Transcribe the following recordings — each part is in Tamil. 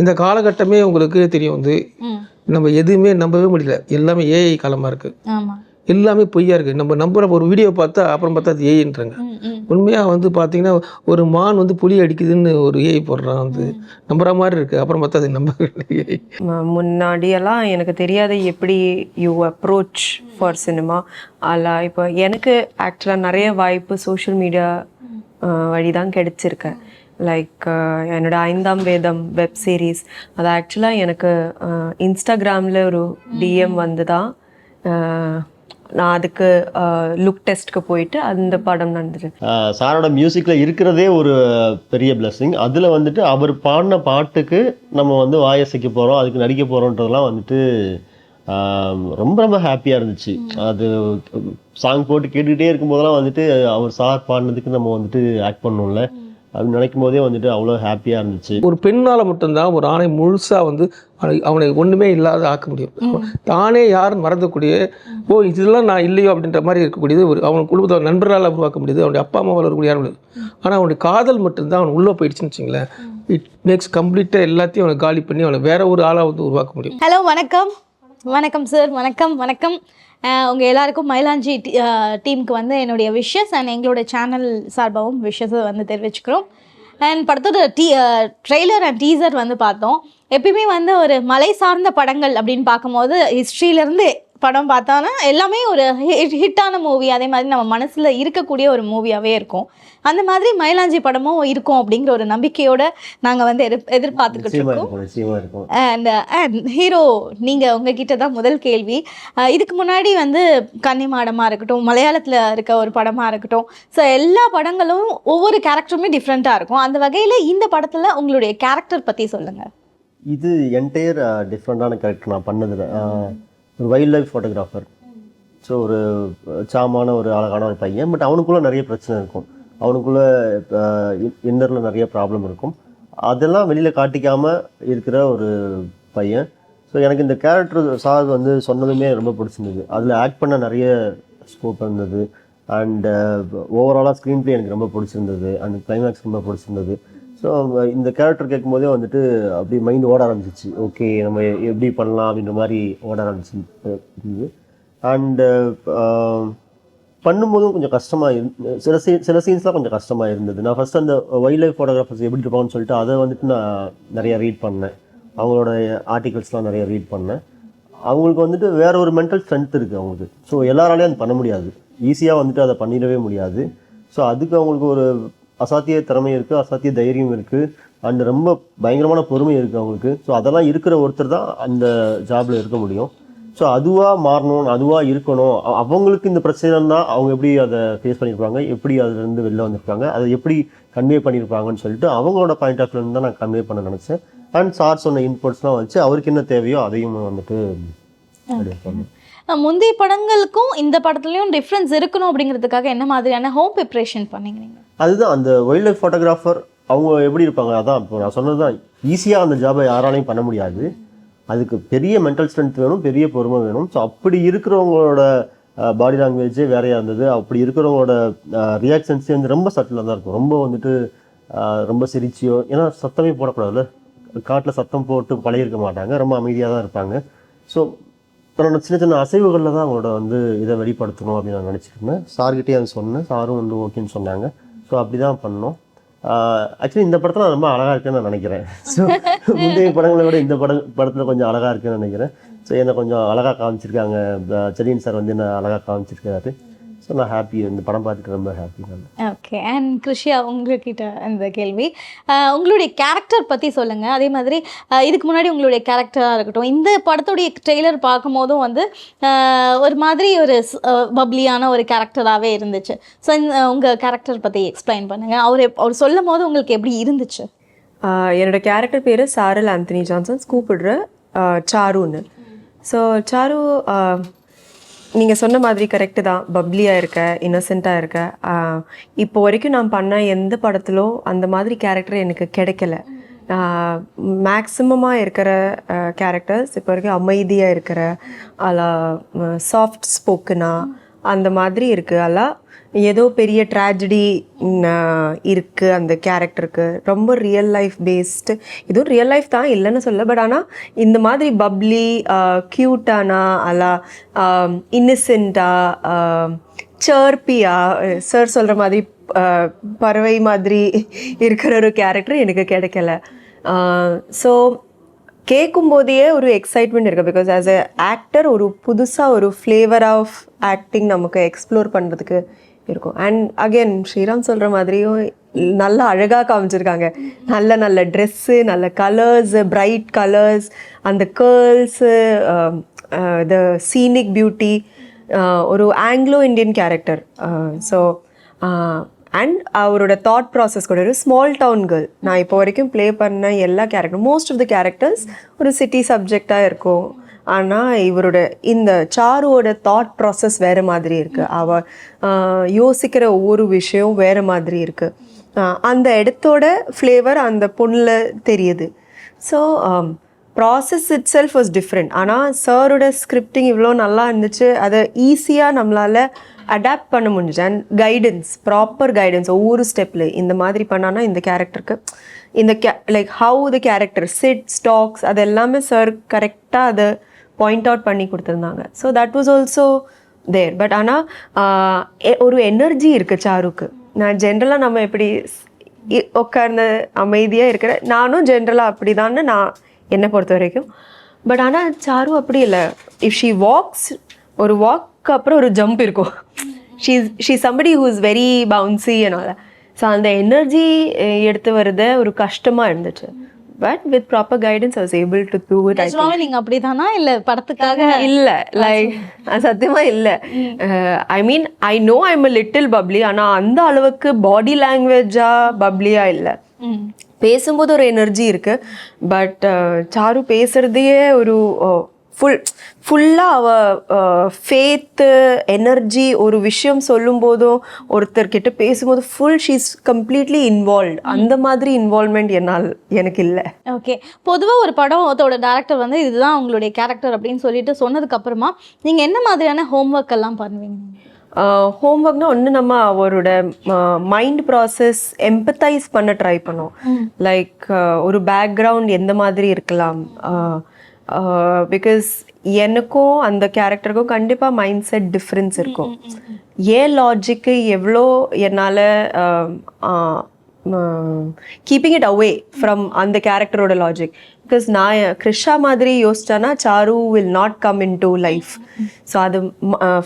இந்த காலகட்டமே உங்களுக்கு தெரியும் வந்து நம்ம எதுவுமே நம்பவே முடியல. எல்லாமே ஏஐ காலமாக இருக்குது. ஆமாம். எல்லாமே பொய்யா இருக்குது. நம்ம நம்புகிற ஒரு வீடியோ பார்த்தா அப்புறம் பார்த்தா அது ஏஐன்றாங்க. உண்மையாக வந்து பார்த்தீங்கன்னா ஒரு மான் வந்து புலி அடிக்குதுன்னு ஒரு ஏஐ போடுறான் வந்து நம்புற மாதிரி இருக்குது. அப்புறம் பார்த்தா அது நம்ப ஏஐ. முன்னாடியெல்லாம் எனக்கு தெரியாத எப்படி யூ அப்ரோச் ஃபார் சினிமா அல்ல. இப்போ எனக்கு ஆக்சுவலாக நிறைய வாய்ப்பு சோஷியல் மீடியா வழி தான் கிடைச்சிருக்கேன். லைக் என்னோட 5ஆம் வேதம் வெப் சீரிஸ் அது ஆக்சுவலாக எனக்கு இன்ஸ்டாகிராமில் ஒரு டிஎம் வந்து தான் நான் அதுக்கு லுக் டெஸ்ட்க்கு போயிட்டு அந்த படம் நடந்துட்டு. சாரோட மியூசிக்கில் இருக்கிறதே ஒரு பெரிய பிளெஸ்ஸிங். அதில் வந்துட்டு அவர் பாடின பாட்டுக்கு நம்ம வந்து வாயசைக்க போகிறோம், அதுக்கு நடிக்க போகிறோன்றதெல்லாம் வந்துட்டு ரொம்ப ரொம்ப ஹாப்பியாக இருந்துச்சு. அது சாங் போட்டு கேட்டுக்கிட்டே இருக்கும்போதெல்லாம் வந்துட்டு அவர் சார் பாடினதுக்கு நம்ம வந்துட்டு ஆக்ட் பண்ணோம்ல அப்படின்னு நினைக்கும் போதே வந்துட்டு அவ்வளோ ஹாப்பியாக இருந்துச்சு. ஒரு பெண்ணால் மட்டும்தான் ஒரு ஆணை முழுசாக வந்து அவனை ஒன்றுமே இல்லாத ஆக்க முடியும். தானே யாரும் மறந்தக்கூடிய இதெல்லாம் நான் இல்லையோ அப்படின்ற மாதிரி இருக்கக்கூடியது ஒரு அவன் குடும்பத்தை நண்பரால் உருவாக்க முடியுது, அவனுடைய அப்பா அம்மாவால் இருக்கக்கூடிய யாரும் முடியுது. ஆனால் அவனுடைய காதல் மட்டும்தான் அவன் உள்ளே போயிடுச்சுன்னு வச்சுங்களேன், இட் மேக்ஸ் கம்ப்ளீட்டாக எல்லாத்தையும் அவனை காலி பண்ணி அவனை வேற ஒரு ஆளாக வந்து உருவாக்க முடியும். ஹலோ, வணக்கம். வணக்கம் சார். வணக்கம் வணக்கம். உங்கள் எல்லாருக்கும் மயிலாஞ்சி டீமுக்கு வந்து என்னுடைய விஷஸ் அண்ட் எங்களோட சேனல் சார்பாகவும் விஷஸை வந்து தெரிவிச்சுக்கிறோம். அண்ட் படத்தோட ட்ரெய்லர் அண்ட் டீசர் வந்து பார்த்தோம். எப்பயுமே வந்து ஒரு மலை சார்ந்த படங்கள் அப்படின்னு பார்க்கும்போது ஹிஸ்ட்ரியிலேருந்து படம் பார்த்தோன்னா எல்லாமே ஒரு ஹிட்டான மூவி, அதே மாதிரி நம்ம மனசில் இருக்கக்கூடிய ஒரு மூவியாகவே இருக்கும். அந்த மாதிரி மயிலாஞ்சி படமும் இருக்கும் அப்படிங்கிற ஒரு நம்பிக்கையோடு நாங்கள் வந்து எதிர்பார்த்துக்கிட்டு இருக்கோம். அண்ட் ஹீரோ நீங்கள் உங்ககிட்ட தான் முதல் கேள்வி. இதுக்கு முன்னாடி வந்து கன்னிமாடமாக இருக்கட்டும், மலையாளத்தில் இருக்க ஒரு படமாக இருக்கட்டும், ஸோ எல்லா படங்களும் ஒவ்வொரு கேரக்டருமே டிஃப்ரெண்ட்டாக இருக்கும். அந்த வகையில் இந்த படத்தில் உங்களுடைய கேரக்டர் பற்றி சொல்லுங்கள். இது என்டையர் டிஃப்ரெண்ட்டான கேரக்டர் நான் பண்ணதில்லை. ஒரு வைல்ட் லைஃப் ஃபோட்டோகிராஃபர். ஸோ ஒரு சாமான ஒரு அழகான ஒரு பையன். பட் அவனுக்குள்ளே நிறைய பிரச்சனை இருக்கும், அவனுக்குள்ளே இன்னரில் நிறைய ப்ராப்ளம் இருக்கும். அதெல்லாம் வெளியில் காட்டிக்காமல் இருக்கிற ஒரு பையன். ஸோ எனக்கு இந்த கேரக்டர் சார் வந்து சொன்னதுமே ரொம்ப பிடிச்சிருந்தது. அதில் ஆக்ட் பண்ண நிறைய ஸ்கோப் இருந்தது. அண்ட் ஓவராலாக ஸ்க்ரீன் ப்ளே எனக்கு ரொம்ப பிடிச்சிருந்தது. அண்ட் கிளைமேக்ஸ் ரொம்ப பிடிச்சிருந்தது. ஸோ இந்த கேரக்டர் கேட்கும்போதே வந்துட்டு அப்படி மைண்ட் ஓட ஆரம்பிச்சிச்சு. ஓகே, நம்ம எப்படி பண்ணலாம் அப்படின்ற மாதிரி ஓட ஆரம்பிச்சிருந்தது. அண்டு பண்ணும்போதும் கொஞ்சம் கஷ்டமாக சில சீன்ஸ்லாம் கொஞ்சம் கஷ்டமாக இருந்தது. நான் ஃபஸ்ட்டு அந்த வைல்ட் லைஃப் ஃபோட்டோகிராஃபர்ஸ் எப்படி இருப்பாங்கன்னு சொல்லிட்டு அதை வந்துட்டு நான் நிறையா ரீட் பண்ணேன். அவங்களோட ஆர்டிகல்ஸ்லாம் நிறையா ரீட் பண்ணேன். அவங்களுக்கு வந்துட்டு வேற ஒரு மென்டல் ஸ்ட்ரென்த் இருக்குது அவங்களுக்கு. ஸோ எல்லாராலையும் அது பண்ண முடியாது, ஈஸியாக வந்துட்டு அதை பண்ணிடவே முடியாது. ஸோ அதுக்கு அவங்களுக்கு ஒரு அசாத்திய திறமை இருக்குது, அசாத்திய தைரியம் இருக்குது, அண்ட் ரொம்ப பயங்கரமான பொறுமை இருக்குது அவங்களுக்கு. ஸோ அதெல்லாம் இருக்கிற ஒருத்தர் தான் அந்த ஜாபில் இருக்க முடியும். ஸோ அதுவாக மாறணும், அதுவாக இருக்கணும். அவங்களுக்கு இந்த பிரச்சனைன்னா அவங்க எப்படி அதை ஃபேஸ் பண்ணியிருப்பாங்க, எப்படி அதுலேருந்து வெளில வந்திருப்பாங்க, அதை எப்படி கன்வே பண்ணியிருப்பாங்கன்னு சொல்லிட்டு அவங்களோட பாயிண்ட் ஆஃப் வியூலேருந்து தான் நான் கன்வே பண்ண நினச்சேன். அண்ட் சார் சொன்ன இன்புட்ஸ்லாம் வச்சு அவருக்கு என்ன தேவையோ அதையும் வந்துட்டு முந்தைய படங்களுக்கும் இந்த படத்துலையும் டிஃப்ரென்ஸ் இருக்கணும் அப்படிங்கிறதுக்காக என்ன மாதிரியான ஹோம் ப்ரிப்ரேஷன் பண்ணீங்க நீங்கள்? அதுதான் அந்த வைல்ட் லைஃப் ஃபோட்டோகிராஃபர் அவங்க எப்படி இருப்பாங்க, அதான் இப்போ நான் சொன்னது தான். ஈஸியாக அந்த ஜாபை யாராலையும் பண்ண முடியாது. அதுக்கு பெரிய மென்டல் ஸ்ட்ரென்த் வேணும், பெரிய பொறுமை வேணும். ஸோ அப்படி இருக்கிறவங்களோட பாடி லாங்குவேஜே வேறையாக இருந்தது. அப்படி இருக்கிறவங்களோட ரியாக்ஷன்ஸே வந்து ரொம்ப சட்டிலாக தான் இருக்கும். ரொம்ப வந்துட்டு ரொம்ப சிரிச்சியோ, ஏன்னா சத்தமே போடக்கூடாதுல்ல, காட்டில் சத்தம் போட்டு பழகிருக்க மாட்டாங்க, ரொம்ப அமைதியாக தான் இருப்பாங்க. ஸோ தன்னோட சின்ன சின்ன அசைவுகளில் தான் அவங்களோட வந்து இதை வெளிப்படுத்தணும் அப்படின்னு நான் நினச்சிருந்தேன். சார்கிட்டே அது சொன்னேன், சாரும் வந்து ஓகேன்னு சொன்னாங்க. ஸோ அப்படி தான் பண்ணோம். ஆக்சுவலி இந்த படத்தில் நான் ரொம்ப அழகாக இருக்குன்னு நான் நினைக்கிறேன். ஸோ முந்தைய படங்களை விட இந்த படத்தில் கொஞ்சம் அழகாக இருக்குன்னு நினைக்கிறேன். ஸோ என்னை கொஞ்சம் அழகாக காமிச்சிருக்காங்க. செலியன் சார் வந்து என்ன அழகாக காமிச்சிருக்காரு. ஸோ நான் ஹாப்பி, இந்த படம் பார்த்துட்டு ரொம்ப ஹாப்பி தான். ஓகே. அண்ட் கிருஷியா, உங்ககிட்ட இந்த கேள்வி, உங்களுடைய கேரக்டர் பற்றி சொல்லுங்கள். அதே மாதிரி இதுக்கு முன்னாடி உங்களுடைய கேரக்டராக இருக்கட்டும், இந்த படத்துடைய ட்ரெய்லர் பார்க்கும் வந்து ஒரு மாதிரி ஒரு பப்ளியான ஒரு கேரக்டராகவே இருந்துச்சு. ஸோ உங்கள் கேரக்டர் பற்றி எக்ஸ்பிளைன் பண்ணுங்கள். அவர் சொல்லும் போது உங்களுக்கு எப்படி இருந்துச்சு? என்னோடய கேரக்டர் பேர் சாரல் ஆந்தனி ஜான்சன், கூப்பிடுற சாருன்னு. ஸோ சாரு நீங்கள் சொன்ன மாதிரி கரெக்டு தான், பப்ளியாக இருக்க, இன்னசென்ட்டாக இருக்க. இப்போ வரைக்கும் நான் பண்ண எந்த படத்திலோ அந்த மாதிரி கேரக்டர் எனக்கு கிடைக்கல. மேக்ஸிமமாக இருக்கிற கேரக்டர்ஸ் இப்போ வரைக்கும் அமைதியாக இருக்கிற, அல்ல சாஃப்ட் ஸ்போக்கனா அந்த மாதிரி இருக்குது. அல்ல ஏதோ பெரிய ட்ராஜடி இருக்குது அந்த கேரக்டருக்கு. ரொம்ப ரியல் லைஃப் பேஸ்டு, இதுவும் ரியல் லைஃப் தான் இல்லைன்னு சொல்ல. பட் ஆனால் இந்த மாதிரி பப்ளி, க்யூட்டானா, அல்லா இன்னசென்ட்டாக, சர்ப்பியா, சார் சொல்கிற மாதிரி பறவை மாதிரி இருக்கிற ஒரு கேரக்டர் எனக்கு கிடைக்கல. ஸோ கேட்கும்போதே ஒரு எக்ஸைட்மெண்ட் இருக்குது. பிகாஸ் ஆஸ் எ ஆக்டர் ஒரு புதுசாக ஒரு ஃப்ளேவர் ஆஃப் ஆக்டிங் நமக்கு எக்ஸ்ப்ளோர் பண்ணுறதுக்கு இருக்கும். அண்ட் அகெயின் ஸ்ரீராம் சொல்கிற மாதிரியும் நல்லா அழகாக காமிச்சிருக்காங்க. நல்ல நல்ல ட்ரெஸ்ஸு, நல்ல கலர்ஸ், பிரைட் கலர்ஸ், அந்த கேர்ள்ஸு, த சீனிக் பியூட்டி, ஒரு Anglo Indian character. So and அவரோட தாட் ப்ராசஸ் கூட ஒரு ஸ்மால் டவுன் கேர்ள். நான் இப்போ வரைக்கும் ப்ளே பண்ண எல்லா character, most of the characters ஒரு சிட்டி சப்ஜெக்டாக இருக்கும். ஆனால் இவரோட இந்த சாருவோட தாட் ப்ராசஸ் வேறு மாதிரி இருக்குது. அவள் யோசிக்கிற ஒவ்வொரு விஷயம் வேறு மாதிரி இருக்குது. அந்த இடத்தோட ஃப்ளேவர் அந்த பொண்ணில் தெரியுது. So process it self was different. ஆனால் சாரோட ஸ்கிரிப்டிங் இவ்வளோ நல்லா இருந்துச்சு. அதை ஈஸியாக நம்மளால் அடாப்ட் பண்ண முடிஞ்சுச்சு. அண்ட் கைடன்ஸ், ப்ராப்பர் கைடன்ஸ் ஒவ்வொரு ஸ்டெப்பில் இந்த மாதிரி பண்ணான்னா இந்த கேரக்டருக்கு இந்த like how the character sit stocks அது எல்லாமே சார் கரெக்டாக அதை பாயிண்ட் அவுட் பண்ணி கொடுத்துருந்தாங்க. So that was also there. But ஆனால் ஒரு எனர்ஜி இருக்குது சாருக்கு. நான் ஜென்ரலாக நம்ம எப்படி உட்கார்ந்து அமைதியாக இருக்கிற, நானும் ஜென்ரலாக அப்படி தான்னு நான் என்னை பொறுத்த வரைக்கும். பட் ஆனால் சாரு அப்படி இல்லை. இஃப் ஷீ வாக்ஸ், ஒரு வாக்கு அப்புறம் ஒரு ஜம்ப் இருக்கும். She somebody who is very bouncy and. So அந்த எனர்ஜி எடுத்து வரது ஒரு கஷ்டமாக இருந்துச்சு. But with proper guidance I was able to do it. நீங்க அப்படிதானா இல்ல படத்துக்காக? இல்லை, லைக் சத்தியமா இல்லை. I mean I know I am a little bubbly. ஆனால் அந்த அளவுக்கு பாடி லாங்குவேஜா பப்ளியா இல்லை. பேசும்போது ஒரு எனர்ஜி இருக்குது. பட் சாரு பேசுகிறதையே ஒரு ஃபுல்லாக அவள் ஃபேத்து எனர்ஜி, ஒரு விஷயம் சொல்லும் போதும் ஒருத்தர்கிட்ட பேசும்போது ஷீஸ் கம்ப்ளீட்லி இன்வால்வ். அந்த மாதிரி இன்வால்வ்மெண்ட் எனக்கு இல்லை. ஓகே, பொதுவாக ஒரு படத்தோட டேரக்டர் வந்து இதுதான் உங்களுடைய கேரக்டர் அப்படின்னு சொல்லிட்டு சொன்னதுக்கு அப்புறமா நீங்கள் என்ன மாதிரியான ஹோம்ஒர்க் எல்லாம் பண்ணுவீங்க? ஹோம்ஒர்க்னா ஒன்று, நம்ம அவரோட மைண்ட் ப்ராசஸ் எம்பத்தைஸ் பண்ண ட்ரை பண்ணோம். லைக் ஒரு பேக்ரவுண்ட் எந்த மாதிரி இருக்கலாம். பிகாஸ் எனக்கும் அந்த கேரக்டருக்கும் கண்டிப்பாக மைண்ட் செட் டிஃப்ரென்ஸ் இருக்கும். ஏன் லாஜிக்கு எவ்வளோ என்னால் கீப்பிங் இட் அவே ஃப்ரம் அந்த கேரக்டரோட லாஜிக். பிகாஸ் நான் கிருஷா மாதிரி யோசிச்சானா Charu will not come in to life. So அது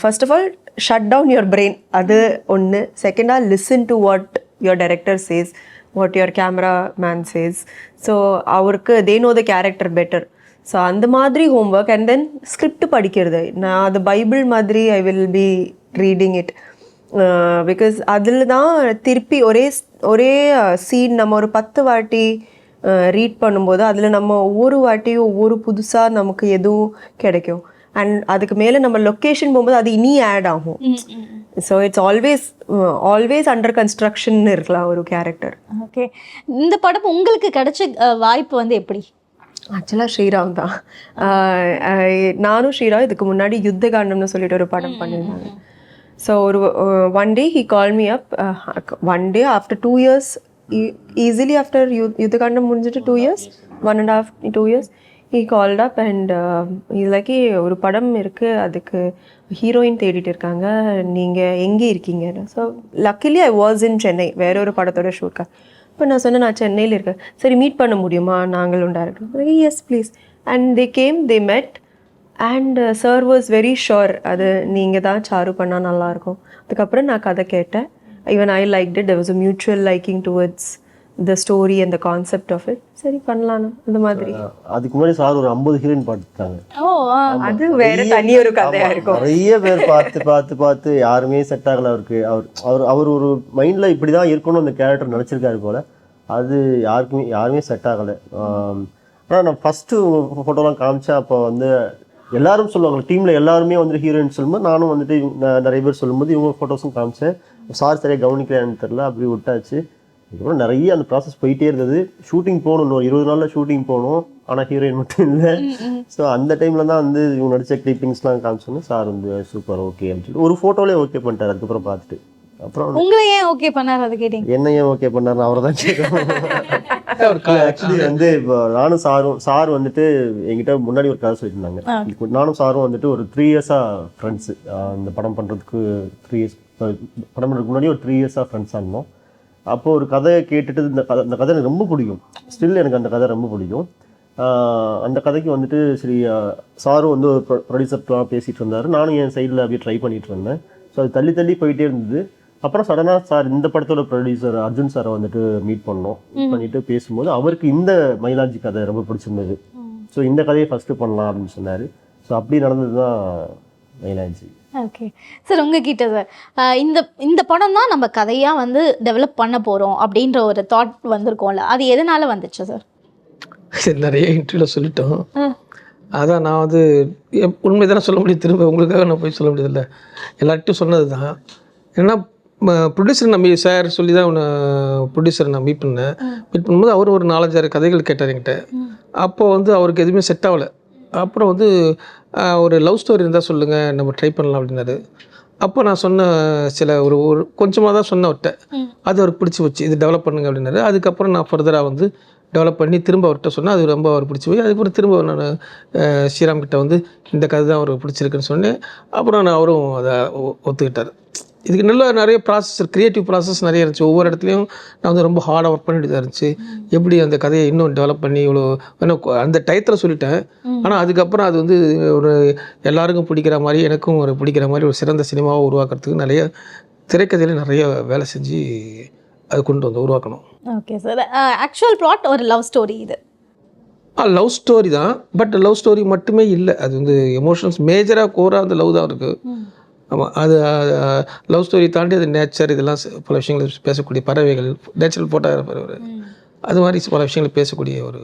first of all shut down your brain, அது ஒன்று. செகண்டாக listen to what your director says, what your camera man says. So அவருக்கு they know the character better. So அந்த மாதிரி ஹோம்ஒர்க். அண்ட் தென் ஸ்கிரிப்ட் படிக்கிறது. நான் அது பைபிள் மாதிரி I will be reading it. Because அதில் தான் திருப்பி ஒரே சீன் நம்ம ஒரு 10 வாட்டி ரீட் பண்ணும்போது அதில் நம்ம ஒவ்வொரு வாட்டியும் ஒவ்வொரு புதுசாக நமக்கு எதுவும் கிடைக்கும். அண்ட் அதுக்கு மேலே நம்ம லொக்கேஷன் போகும்போது அது இனி ஆட் ஆகும். So it's always under construction இருக்கலாம் ஒரு கேரக்டர். ஓகே, இந்த படம் உங்களுக்கு கிடைச்ச வாய்ப்பு வந்து எப்படி? ஆக்சுவலாக ஸ்ரீராம் தான். நானும் ஸ்ரீராம் இதுக்கு முன்னாடி யுத்த காண்டம்னு சொல்லிட்டு ஒரு படம் பண்ணியிருந்தாங்க. ஸோ ஒரு one day he call me up. One day after 2 years, easily after யுத்த காண்டம் முடிஞ்சிட்டு 2 years, 1.5 2 years, he called up and he's like, ஒரு படம் இருக்குது, அதுக்கு ஹீரோயின் தேடிட்டு இருக்காங்க, நீங்கள் எங்கே இருக்கீங்க? So luckily I was in Chennai, வேற ஒரு படத்தோட ஷூட்காக. இப்போ நான் சொன்னேன் நான் சென்னையில் இருக்கேன். சரி மீட் பண்ண முடியுமா நாங்களும் director? Yes please. And they came, they met. And sir was very sure அது நீங்கள் தான் சாரு பண்ணால் நல்லாயிருக்கும். அதுக்கப்புறம் நான் கதை கேட்டேன். Even I liked it. There was a mutual liking towards the story and the concept of it. சரி பண்ணலான்னு அந்த மாதிரி. அதுக்கு முன்னாடி சார் ஒரு 50 ஹீரோயின் பார்த்துட்டாங்க. அது வேற தனி ஒரு கதையா இருக்கும். நிறைய பேர் பார்த்து யாருமே செட் ஆகல அவருக்கு. அவர் ஒரு மைண்ட்ல இப்படிதான் இருக்கணும் அந்த கேரக்டர் நினைச்சிருக்காரு போல. அது யாருமே செட் ஆகலை. ஆனால் நான் ஃபஸ்ட்டு ஃபோட்டோலாம் காமிச்சேன். அப்போ வந்து எல்லாரும் சொல்லுவாங்க, டீமில் எல்லாருமே வந்து ஹீரோயின் சொல்லும்போது நானும் வந்துட்டு நிறைய பேர் சொல்லும்போது இவங்க ஃபோட்டோஸும் காமிச்சேன். சார் சரியாக கவனிக்கலான்னு தெரில, அப்படி விட்டாச்சு. இதுக்கப்புறம் நிறைய அந்த ப்ராசஸ் போயிட்டே இருந்தது. ஷூட்டிங் போகணும், இன்னும் 20 நாளில் ஷூட்டிங் போகணும். ஆனால் ஹீரோயின் மட்டும் இல்லை. ஸோ அந்த டைமில் தான் வந்து இவங்க நடித்த கிளிப்பிங்ஸ்லாம் காமிச்சோன்னு சார் வந்து சூப்பர் ஓகே அப்படின்னு சொல்லி ஒரு ஃபோட்டோலேயே ஓகே பண்ணிட்டார். அதுக்கப்புறம் பார்த்துட்டு அப்புறம் உங்களை ஏன் ஓகே பண்ணாரு அதை கேட்டீங்க? என்ன ஏன் ஓகே பண்ணாரு அவரை தான் கேட்கணும். ஆக்சுவலி வந்து இப்போ நானும் சார் வந்துட்டு என்கிட்ட முன்னாடி ஒரு கதை சொல்லியிருந்தாங்க. நானும் சாரும் வந்துட்டு ஒரு 3 இயர்ஸாக ஃப்ரெண்ட்ஸு. இந்த படம் பண்ணுறதுக்கு 3 இயர்ஸ், படம் பண்ணுறதுக்கு முன்னாடி ஒரு 3 இயர்ஸாக ஃப்ரெண்ட்ஸாக இருந்தோம். அப்போது ஒரு கதையை கேட்டுட்டு இந்த கதை எனக்கு ரொம்ப பிடிக்கும். ஸ்டில் எனக்கு அந்த கதை ரொம்ப பிடிக்கும். அந்த கதைக்கு வந்துட்டு சரி சாரும் வந்து ஒரு ப்ரொடியூசர்லாம் பேசிகிட்டு இருந்தார். நானும் என் சைடில் அப்படியே ட்ரை பண்ணிகிட்டு இருந்தேன். ஸோ அது தள்ளி போயிட்டே இருந்தது. அப்புறம் சடனாக சார் இந்த படத்தோட ப்ரொடியூசர் அர்ஜுன் சாரை வந்துட்டு மீட் பண்ணோம். மீட் பண்ணிட்டு பேசும்போது அவருக்கு இந்த மயிலாஞ்சி கதை ரொம்ப பிடிச்சிருந்தது. ஸோ இந்த கதையை ஃபஸ்ட்டு பண்ணலாம் அப்படின்னு சொன்னார். ஸோ அப்படி நடந்தது தான் மயிலாஞ்சி. ஓகே சார், உங்ககிட்ட சார் இந்த படம் தான் நம்ம கதையாக வந்து டெவலப் பண்ண போகிறோம் அப்படின்ற ஒரு தாட் வந்திருக்கோம்ல, அது எதனால் வந்துச்சு சார்? சரி, நிறைய இன்டர்வியூவில் சொல்லிட்டோம். அதான் நான் வந்து உண்மை தானே சொல்ல முடியும், திரும்ப உங்களுக்காக நான் போய் சொல்ல முடியதில்ல. எல்லார்ட்டும் சொன்னது தான். ஏன்னா ப்ரொடியூசர் நம்பி சார் சொல்லி தான் ப்ரொடியூசரை நான் மீட் பண்ணும்போது அவர் ஒரு 4-5 கதைகள் கேட்டார் என்கிட்ட. அப்போ வந்து அவருக்கு எதுவுமே செட் ஆகலை. அப்புறம் வந்து ஒரு லவ் ஸ்டோரி இருந்தால் சொல்லுங்கள், நம்ம ட்ரை பண்ணலாம் அப்படின்னாரு. அப்போ நான் சொன்ன சில ஒரு கொஞ்சமாக தான் சொன்ன அவர்கிட்ட. அது அவருக்கு பிடிச்சி வச்சு இது டெவலப் பண்ணுங்க அப்படின்னாரு. அதுக்கப்புறம் நான் ஃபர்தராக வந்து டெவலப் பண்ணி திரும்ப அவர்கிட்ட சொன்னேன். அது ரொம்ப அவர் பிடிச்சி போய் அதுக்கப்புறம் திரும்ப நான் ஸ்ரீராம் கிட்ட வந்து இந்த கதை தான் அவருக்கு பிடிச்சிருக்குன்னு சொன்னேன். அப்புறம் அவரும் அதை ஒத்துக்கிட்டார். இதுக்கு நிறைய ப்ராசஸ், க்ரியேட்டிவ் ப்ராசஸ் நிறைய இருந்துச்சு. ஒவ்வொரு இடத்துலையும் நான் வந்து ரொம்ப ஹார்டாக ஒர்க் பண்ணிட்டு தான் இருந்துச்சு. எப்படி அந்த கதையை இன்னும் டெவலப் பண்ணி இவ்வளோ அந்த டயத்தில் சொல்லிட்டேன். ஆனால் அதுக்கப்புறம் அது வந்து ஒரு எல்லாருக்கும் பிடிக்கிற மாதிரி எனக்கும் ஒரு பிடிக்கிற மாதிரி ஒரு சிறந்த சினிமாவை உருவாக்குறதுக்கு நிறைய திரைக்கதையில் நிறைய வேலை செஞ்சு அது கொண்டு வந்து உருவாக்கணும். ஓகே சார், ஆக்சுவல் பிளாட் ஒரு லவ் ஸ்டோரி. இது லவ் ஸ்டோரி தான். பட் லவ் ஸ்டோரி மட்டுமே இல்லை, அது வந்து எமோஷன்ஸ் மேஜராக கோராக அந்த லவ் தான் இருக்குது. ஆமாம், அது லவ் ஸ்டோரி தாண்டி அது நேச்சர், இதெல்லாம் பல விஷயங்கள் பேசக்கூடிய பறவைகள், நேச்சுரல் ஃபோட்டோகிராஃபர், அது மாதிரி பல விஷயங்கள் பேசக்கூடிய ஒரு.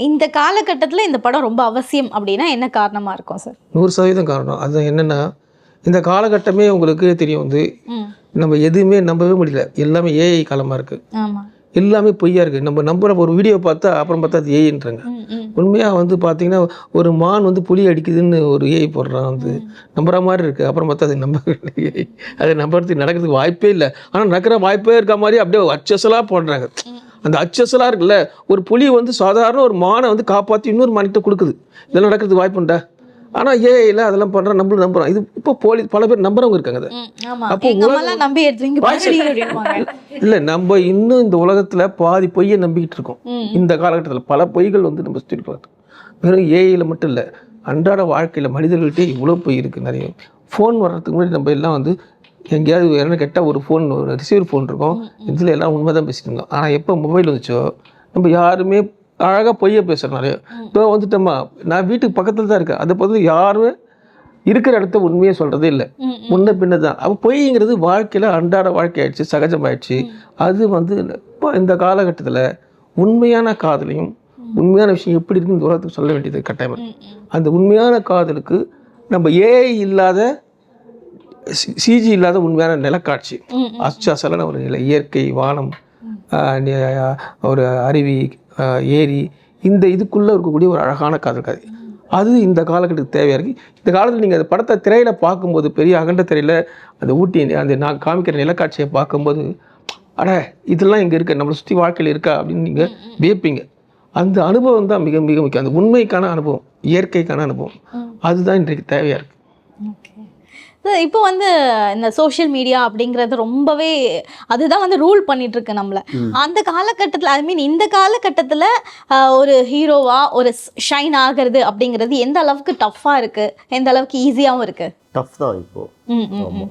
இந்த காலகட்டத்தில் இந்த படம் ரொம்ப அவசியம் அப்படின்னா என்ன காரணமாக இருக்கும் சார்? 100% காரணம். அது என்னென்னா, இந்த காலகட்டமே உங்களுக்கு தெரியும் வந்து நம்ம எதுவுமே நம்பவே முடியல. எல்லாமே ஏஐ காலமாக இருக்குது. ஆமாம், எல்லாமே பொய்யா இருக்குது. நம்ம நம்புகிற ஒரு வீடியோ பார்த்தா அப்புறம் பார்த்தா அது ஏஐன்றாங்க. உண்மையாக வந்து பார்த்தீங்கன்னா ஒரு மான் வந்து புலி அடிக்குதுன்னு ஒரு ஏஐ போடுறான், வந்து நம்புற மாதிரி இருக்குது. அப்புறம் பார்த்தா அது ஏஐ, அது நம்புறதுக்கு நடக்கிறதுக்கு வாய்ப்பே இல்லை. ஆனால் நடக்கிற வாய்ப்பே இருக்க மாதிரி அப்படியே அச்சசலாக போடுறாங்க. அந்த அச்சசலாக இருக்குல்ல, ஒரு புலி வந்து சாதாரண ஒரு மானை வந்து காப்பாற்றி இன்னொரு மானிட்ட கொடுக்குது. இதெல்லாம் நடக்கிறதுக்கு வாய்ப்புண்டா? ஆனால் ஏஐல அதெல்லாம் பண்ணுறோம், நம்மளும் நம்புகிறோம். இது இப்போ பல பேர் நம்புறவங்க இருக்காங்க. அதை அப்போ நம்பி இல்லை, நம்ம இன்னும் இந்த உலகத்தில் பாதி பொய்யை நம்பிக்கிட்டு இருக்கோம். இந்த காலகட்டத்தில் பல பொய்கள் வந்து நம்ம சுற்றி இருக்கலாம். வெறும் ஏஐயில் மட்டும் இல்லை, அன்றாட வாழ்க்கையில் மனிதர்கள்ட்டே இவ்வளோ பொய் இருக்குது. நிறைய ஃபோன் வர்றதுக்கு முன்னாடி நம்ம எல்லாம் வந்து எங்கேயாவது என்ன கேட்டால் ஒரு ஃபோன், ஒரு ரிசீவர் ஃபோன் இருக்கும், இதில் எல்லாம் உண்மை தான் பேசிட்டு இருந்தோம். ஆனால் எப்போ மொபைல் வந்துச்சோ நம்ம யாருமே அழகாக பொய்யை பேசுகிறோம் நிறைய. இப்போ வந்துட்டோமா, நான் வீட்டுக்கு பக்கத்தில் தான் இருக்கேன், அதை பார்த்து யாருமே இருக்கிற இடத்த உண்மையை சொல்கிறதே இல்லை, முன்ன பின்ன தான். அப்போ பொய்ங்கிறது வாழ்க்கையில் அன்றாட வாழ்க்கை ஆயிடுச்சு, சகஜமாயிடுச்சு. அது வந்து இப்போ இந்த காலகட்டத்தில் உண்மையான காதலையும் உண்மையான விஷயம் எப்படி இருக்குன்னு இந்த உலகத்துக்கு சொல்ல வேண்டியது கட்டாயம். அந்த உண்மையான காதலுக்கு நம்ம ஏஐ இல்லாத, சிஜி இல்லாத உண்மையான நிலக்காட்சி, அச்சாசலான ஒரு நிலை, இயற்கை, வானம், ஒரு அருவி, ஏரி, இந்த இதுக்குள்ளே இருக்கக்கூடிய ஒரு அழகான காதல் கதை, அது இந்த காலகட்டத்துக்கு தேவையாக இருக்குது. இந்த காலத்தில் நீங்கள் அந்த படத்தை திரையில் பார்க்கும்போது, பெரிய அகண்ட திரையில் அந்த ஊட்டி அந்த நான் காமிக்கிற நிலக்காட்சியை பார்க்கும்போது, இதெல்லாம் இங்கே இருக்க, நம்மளை சுற்றி வாழ்க்கையில் இருக்கா அப்படின்னு நீங்கள் வியப்பீங்க. அந்த அனுபவம் தான் மிக மிக முக்கியம். அந்த உண்மைக்கான அனுபவம், இயற்கைக்கான அனுபவம், அதுதான் இன்றைக்கு தேவையாக இருக்குது. இப்போ வந்து இந்த சோஷியல் மீடியா அப்படிங்கிறது ரொம்பவே அதுதான் வந்து ரூல் பண்ணிட்டு இருக்கு நம்மளை. அந்த காலகட்டத்தில், ஐ மீன் இந்த காலகட்டத்தில் ஒரு ஹீரோவா ஒரு ஷைன் ஆகிறது அப்படிங்கிறது எந்த அளவுக்கு டஃப்பாக இருக்கு, எந்த அளவுக்கு ஈஸியாகவும் இருக்கு? டஃப் தான் இப்போ.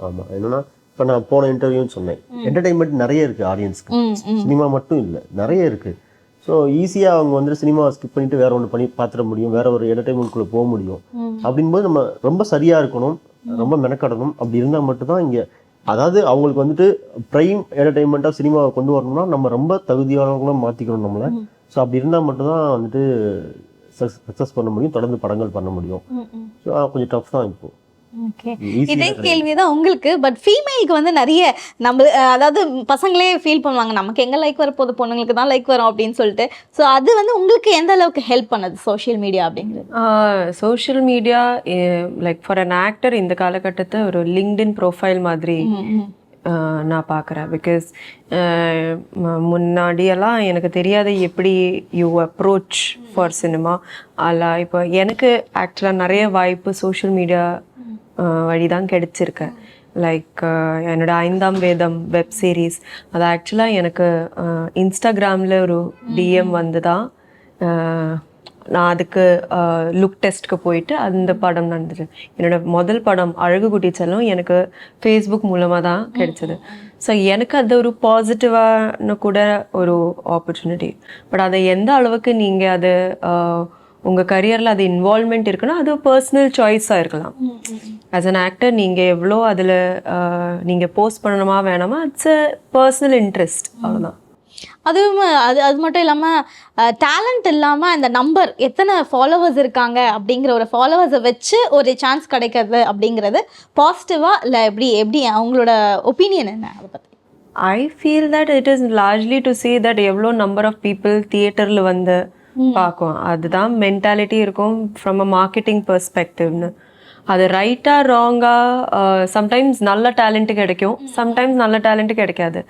ஆமாம், என்னன்னா இப்போ நான் போன இன்டர்வியூன்னு சொன்னேன், என்டர்டைன்மெண்ட் நிறைய இருக்குது ஆடியன்ஸ்க்கு, சினிமா மட்டும் இல்லை, நிறைய இருக்குது. ஸோ ஈஸியாக அவங்க வந்துட்டு சினிமாவை ஸ்கிப் பண்ணிட்டு வேற ஒன்று பண்ணி பார்த்துட முடியும், வேற ஒரு என்டர்டைன்மெண்ட்குள்ளே போக முடியும். அப்படின்போது நம்ம ரொம்ப சரியாக இருக்கணும், ரொம்ப மெனக்கடணும். அப்படி இருந்தால் மட்டும்தான் இங்கே, அதாவது அவங்களுக்கு வந்துட்டு ப்ரைம் என்டர்டைன்மெண்ட்டாக சினிமாவை கொண்டு வரணும்னா நம்ம ரொம்ப தகுதியானவங்களும் மாற்றிக்கணும் நம்மளை. ஸோ அப்படி இருந்தால் மட்டும்தான் வந்துட்டு சக்ஸஸ் பண்ண முடியும், தொடர்ந்து படங்கள் பண்ண முடியும். ஸோ கொஞ்சம் டஃப் தான் இப்போது. ஓகே, இதே கேள்வி தான் உங்களுக்கு. பட் ஃபீமேலுக்கு வந்து நிறைய நம்ம, அதாவது பசங்களே ஃபீல் பண்ணுவாங்க, நமக்கு எங்கே லைக் வரப்போகுது, பொண்ணுங்களுக்கு தான் லைக் வரும் அப்படின்னு சொல்லிட்டு. ஸோ அது வந்து உங்களுக்கு எந்த அளவுக்கு ஹெல்ப் பண்ணுது சோஷியல் மீடியா அப்படிங்கிறது? Social media like for an actor இந்த காலகட்டத்தை ஒரு லிங்க்டின் ப்ரொஃபைல் மாதிரி நான் பார்க்குறேன். பிகாஸ் முன்னாடியெல்லாம் எனக்கு தெரியாத எப்படி யூ அப்ரோச் ஃபார் சினிமா. அல்ல இப்போ எனக்கு ஆக்சுவலாக நிறைய வாய்ப்பு சோஷியல் மீடியா வழி தான் கிடைச்சிருக்கேன். லைக் என்னோட 5ஆம் வேதம் வெப் சீரிஸ் அது ஆக்சுவலாக எனக்கு இன்ஸ்டாகிராமில் ஒரு டிஎம் வந்து தான் நான் அதுக்கு லுக் டெஸ்ட்க்கு போயிட்டு அந்த படம் நடந்துச்சு. என்னோட முதல் படம் அழகு குட்டி செல்லம் எனக்கு ஃபேஸ்புக் மூலமாக தான் கிடைச்சது. ஸோ எனக்கு அது ஒரு பாசிட்டிவான கூட ஒரு ஆப்பர்ச்சுனிட்டி. பட் அதை எந்த அளவுக்கு நீங்கள் அது உங்கள் கரியரில் அது இன்வால்மெண்ட் இருக்குன்னா அது பர்சனல் சாய்ஸாக இருக்கலாம். ஆஸ் அன் ஆக்டர் நீங்கள் எவ்வளோ அதில் நீங்கள் போஸ்ட் பண்ணணுமா வேணாமா, இட்ஸ் அ பர்சனல் இன்ட்ரெஸ்ட், அவ்வளோதான். அதுவும் அது மட்டும் இல்லாமல் டேலண்ட் இல்லாமல் அந்த நம்பர் எத்தனை ஃபாலோவர்ஸ் இருக்காங்க அப்படிங்கிற ஒரு ஃபாலோவர்ஸை வச்சு ஒரு சான்ஸ் கிடைக்கிறது அப்படிங்கிறது பாசிட்டிவாக இல்லை எப்படி அவங்களோட ஒப்பீனியன் என்ன அதை பற்றி? I feel that it is largely to say that எவ்வளோ நம்பர் ஆஃப் பீப்புள் தியேட்டரில் வந்து பார்க்கும், அதுதான் மென்டாலிட்டி இருக்கும் ஃப்ரம் அ மார்க்கெட்டிங் பெர்ஸ்பெக்டிவ்னு. அது ரைட்டாக ராங்காக சம்டைம்ஸ் நல்ல டேலண்ட்டு கிடைக்கும், சம்டைம்ஸ் நல்ல டேலண்ட்டு கிடைக்காது.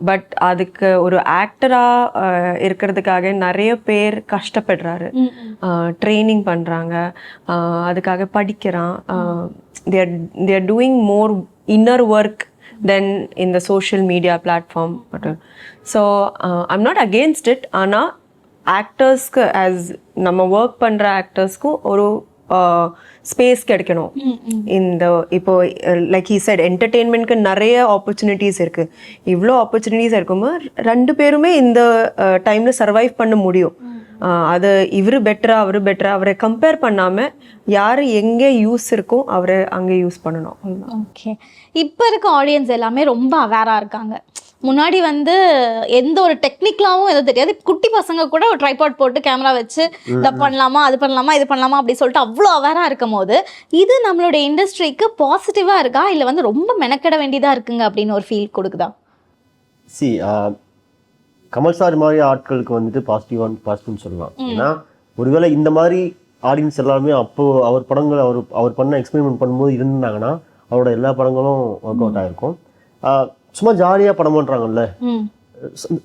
பட் அதுக்கு ஒரு ஆக்டராக இருக்கிறதுக்காக நிறைய பேர் கஷ்டப்படுறாரு, ட்ரைனிங் பண்ணுறாங்க, அதுக்காக படிக்கிறான். they are doing more inner work than in the social media platform. So I'm not against it. ஆனால் ஆக்டர்ஸ்க்கு ஆஸ் நம்ம ஒர்க் பண்ணுற ஆக்டர்ஸ்க்கும் ஒரு ஸ்பேஸ் கிடைக்கணும். இந்த இப்போ லைக் ஹி செட் என்டர்டெயின்மெண்ட்க்கு நிறைய ஆப்பர்ச்சுனிட்டிஸ் இருக்குது. இவ்வளோ ஆப்பர்ச்சுனிட்டிஸ் இருக்கும்போது 2 பேருமே இந்த டைமில் சர்வைவ் பண்ண முடியும். அது இவர் பெட்டரா அவர் பெட்டரா அவரை கம்பேர் பண்ணாமல் யார் எங்கே யூஸ் இருக்கோ அவரை அங்கே யூஸ் பண்ணணும். ஓகே, இப்போ இருக்க ஆடியன்ஸ் எல்லாமே ரொம்ப அவேராக இருக்காங்க. முன்னாடி வந்து எந்த ஒரு டெக்னிக்கலாகவும் எதுவும் தெரியாது. குட்டி பசங்க கூட ஒரு ட்ரைபாட் போட்டு கேமரா வச்சு இதை பண்ணலாமா அது பண்ணலாமா இது பண்ணலாமா அப்படி சொல்லிட்டு அவ்வளோ அவேராக இருக்கும் போது இது நம்மளுடைய இண்டஸ்ட்ரிக்கு பாசிட்டிவாக இருக்கா இல்லை வந்து ரொம்ப மெனக்கெட வேண்டியதாக இருக்குங்க அப்படின்னு ஒரு ஃபீல் கொடுக்குதா? கமல் சார் மாதிரி ஆட்களுக்கு வந்துட்டு பாசிட்டிவ்னு சொல்லலாம். ஏன்னா ஒருவேளை இந்த மாதிரி ஆடியன்ஸ் எல்லாருமே அப்போது அவர் படங்கள் அவர் பண்ண எக்ஸ்பெரிமெண்ட் பண்ணும்போது இருந்தாங்கன்னா அவரோட எல்லா படங்களும் ஒர்க் அவுட் ஆகிருக்கும். சும்மா ஜாலியாக படம் பண்ணுறாங்கல்ல,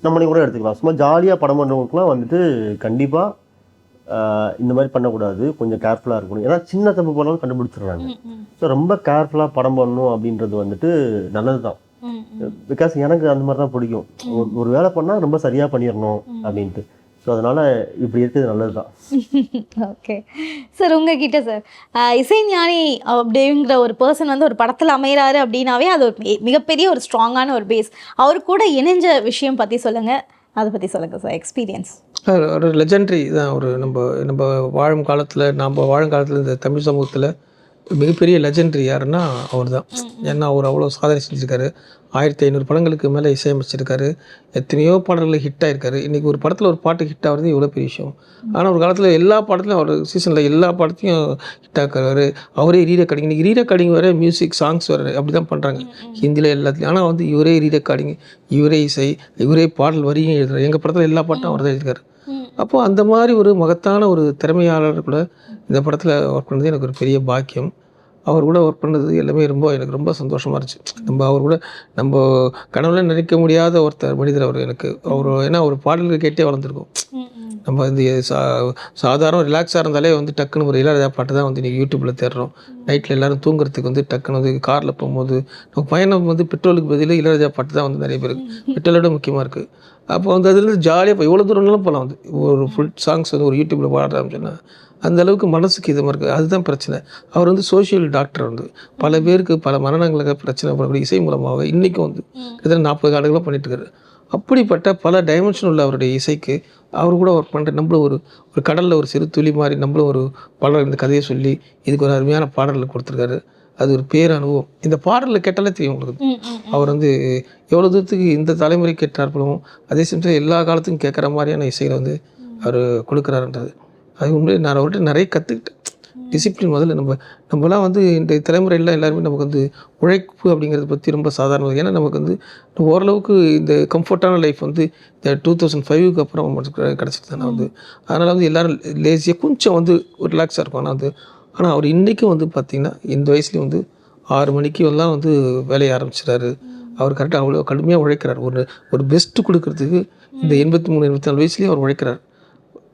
நம்மளே கூட எடுத்துக்கலாம். சும்மா ஜாலியாக படம் பண்ணுறவங்களுக்குலாம் வந்துட்டு கண்டிப்பாக இந்த மாதிரி பண்ணக்கூடாது, கொஞ்சம் கேர்ஃபுல்லாக இருக்கணும். ஏன்னா சின்ன தப்பு பண்ணாலும் கண்டுபிடிச்சிடுறாங்க. ஸோ ரொம்ப கேர்ஃபுல்லாக படம் பண்ணணும் அப்படின்றது வந்துட்டு நல்லது தான். பிகாஸ் எனக்கு அந்த மாதிரி தான் பிடிக்கும். ஒரு வேலை பண்ணால் ரொம்ப சரியாக பண்ணிடணும் அப்படின்ட்டு. ஸோ அதனால் இப்படி இருக்கிறது நல்லது தான். ஓகே சார், உங்ககிட்ட சார் இசைஞானி அப்படிங்கிற ஒரு பர்சன் வந்து ஒரு படத்தில் அமைகிறாரு அப்படின்னாவே அது ஒரு மிகப்பெரிய ஒரு ஸ்ட்ராங்கான ஒரு பேஸ். அவர் கூட இணைஞ்ச விஷயம் பற்றி சொல்லுங்கள், அதை பற்றி சொல்லுங்கள் சார், எக்ஸ்பீரியன்ஸ். ஒரு லெஜெண்டரி தான். ஒரு நம்ம வாழும் காலத்தில் இந்த தமிழ் சமூகத்தில் மிகப்பெரிய லெஜெண்டரி யாருன்னா அவர் தான். ஏன்னா அவர் அவ்வளோ சாதனை செஞ்சுருக்காரு. 1500 படங்களுக்கு மேலே இசையமைச்சிருக்காரு. எத்தனையோ பாடல்கள் ஹிட் ஆகிருக்காரு. இன்றைக்கி ஒரு படத்தில் ஒரு பாட்டு ஹிட் ஆகிறது இவ்வளோ பெரிய விஷயம். ஆனால் ஒரு காலத்தில் எல்லா பாடத்துலையும் அவர் சீசனில் எல்லா பாடத்தையும் ஹிட் ஆக்குறாரு. அவரே ரீரெக்கார்டிங், இன்றைக்கி ரீரெக்கார்டிங் வேறு, மியூசிக் சாங்ஸ் வேறு, அப்படி தான் பண்ணுறாங்க ஹிந்தியில் எல்லாத்துலேயும். ஆனால் வந்து இவரே ரீரெக்கார்டிங், இவரே இசை, இவரே பாடல் வரியும் எழுதுறாரு. எங்கள் படத்தில் எல்லா பாட்டும் அவர் தான் எழுதியிருக்காரு. அப்போது அந்த மாதிரி ஒரு மகத்தான ஒரு திறமையாளர் கூட இந்த படத்தில் ஒர்க் பண்ணது எனக்கு ஒரு பெரிய பாக்கியம். அவர் கூட ஒர்க் பண்ணது எல்லாமே எனக்கு ரொம்ப சந்தோஷமாக இருந்துச்சு. அவர் கூட நம்ம கனவுல நினைக்க முடியாத ஒருத்தர் மனிதர் அவர் எனக்கு. ஏன்னா ஒரு பாடல்கள் கேட்டே வளர்ந்துருக்கும். நம்ம இந்த சாதாரண ரிலாக்ஸாக இருந்தாலே வந்து டக்குன்னு ஒரு இளையராஜா பாட்டு தான் வந்து இன்றைக்கி யூடியூப்பில் தேடுறோம். நைட்டில் எல்லோரும் தூங்குறதுக்கு வந்து டக்குன்னு வந்து காரில் போகும்போது நம்ம பயணம் வந்து பெட்ரோலுக்கு பதில் இளையராஜா பாட்டு தான் வந்து நிறைய பேருக்கு பெட்ரோலோட முக்கியமாக இருக்குது. அப்போ வந்து அதுலேருந்து ஜாலியாக இப்போ எவ்வளோ தூரம்னாலும் போகலாம். வந்து ஒரு ஃபுல் சாங்ஸ் வந்து ஒரு யூடியூப்பில் பாடுறான்னு சொன்னால் அந்த அளவுக்கு மனசுக்கு இதமாக இருக்குது. அதுதான் பிரச்சனை. அவர் வந்து சோஷியல் டாக்டர். வந்து பல பேருக்கு பல மரணங்களுக்கு பிரச்சனை பண்ணக்கூடிய இசை மூலமாக இன்றைக்கும் வந்து கிட்டத்தட்ட 40 ஆண்டுகளாக பண்ணிட்டுருக்காரு. அப்படிப்பட்ட பல டைமென்ஷன் உள்ள அவருடைய இசைக்கு அவர் கூட ஒர்க் பண்ணுற நம்மளும் ஒரு கடலில் ஒரு சிறு துளி மாதிரி நம்மளும் ஒரு பாடல் இந்த கதையை சொல்லி இதுக்கு ஒரு அருமையான பாடல்கள் கொடுத்துருக்காரு. அது ஒரு பேர் அனுபவம். இந்த பாடலில் கேட்டாலே தெரியும் உங்களுக்கு. அவர் வந்து எவ்வளோ தூரத்துக்கு இந்த தலைமுறை கேட்டார்பலும் அதே சமயத்தில் எல்லா காலத்துக்கும் கேட்குற மாதிரியான இசைகளை வந்து அவர் கொடுக்குறாருன்றது அது உண்மையிலே நான் அவர்கிட்ட நிறைய கற்றுக்கிட்டேன். டிசிப்ளின் முதல்ல நம்மலாம் வந்து இந்த தலைமுறையெல்லாம் எல்லாருமே நமக்கு வந்து உழைப்பு அப்படிங்கிறத பற்றி ரொம்ப சாதாரணம். ஏன்னா நமக்கு வந்து ஓரளவுக்கு இந்த கம்ஃபர்ட்டான லைஃப் வந்து இந்த 2005க்கு அப்புறம் கிடச்சிட்டு தானே வந்து. அதனால் வந்து எல்லோரும் லேசியாக கொஞ்சம் வந்து ஒரு ரிலாக்ஸாக இருக்கும். ஆனால் அவர் இன்றைக்கும் வந்து பார்த்திங்கன்னா இந்த வயசுலேயும் வந்து 6 மணிக்கு எல்லாம் வந்து வேலையை ஆரம்பிச்சிடாரு. அவர் கரெக்டாக அவ்வளோ கடுமையாக உழைக்கிறார். ஒரு பெஸ்ட்டு கொடுக்கறதுக்கு இந்த 83 84 வயசுலேயும் அவர் உழைக்கிறார்.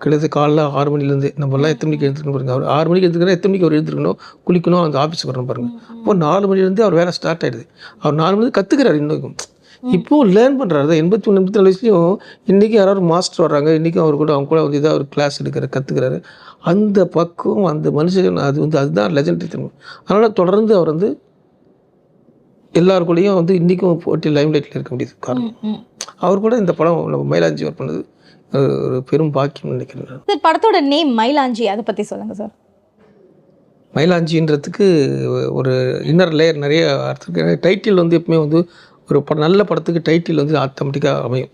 கிட்டத்தட்ட காலைல 6 மணிலேருந்து நம்மலாம் எத்தனை மணிக்கு எழுந்திருக்கணும் பாருங்க. அவர் 6 மணிக்கு எழுந்திருக்கணும், எத்தனை மணிக்கு அவர் எழுந்திருக்கணும், குளிக்கணும், அந்த ஆஃபீஸுக்கு வரணும் பாருங்கள். அப்போ 4 மணிலேருந்து அவர் வேலை ஸ்டார்ட் ஆகிடுது. அவர் 4 மணி கற்றுக்கிறார். இன்னும் இப்போது லேர்ன் பண்ணுறாரு. 83 84 வயசுலையும் இன்றைக்கி யாராவது மாஸ்டர் வர்றாங்க, இன்றைக்கும் அவர் கூட அவங்க கூட வந்து இதாக ஒரு கிளாஸ் எடுக்கிற கற்றுக்கிறாரு. அந்த பக்குவம் அந்த மனுஷன் அது வந்து அதுதான் லெஜெண்டரி தன்மை. அதனால் தொடர்ந்து அவர் வந்து எல்லாருக்குள்ளேயும் வந்து இன்றைக்கும் போட்டி லைம்லைட்டில் இருக்க முடியுது. காரணம் அவர் கூட இந்த படம் நம்ம மயிலாஞ்சி ஒர்க் பண்ணது ஒரு பெரும் பாக்கியம் நினைக்கிறேன். சார் படத்தோட நேம் மயிலாஞ்சி, அதை பற்றி சொல்லுங்கள் சார். மயிலாஞ்சின்றதுக்கு ஒரு இன்னர் லேயர் நிறைய அர்த்தம் இருக்குது. டைட்டில் வந்து எப்பவுமே வந்து ஒரு நல்ல படத்துக்கு டைட்டில் வந்து ஆட்டோமேட்டிக்காக அமையும்.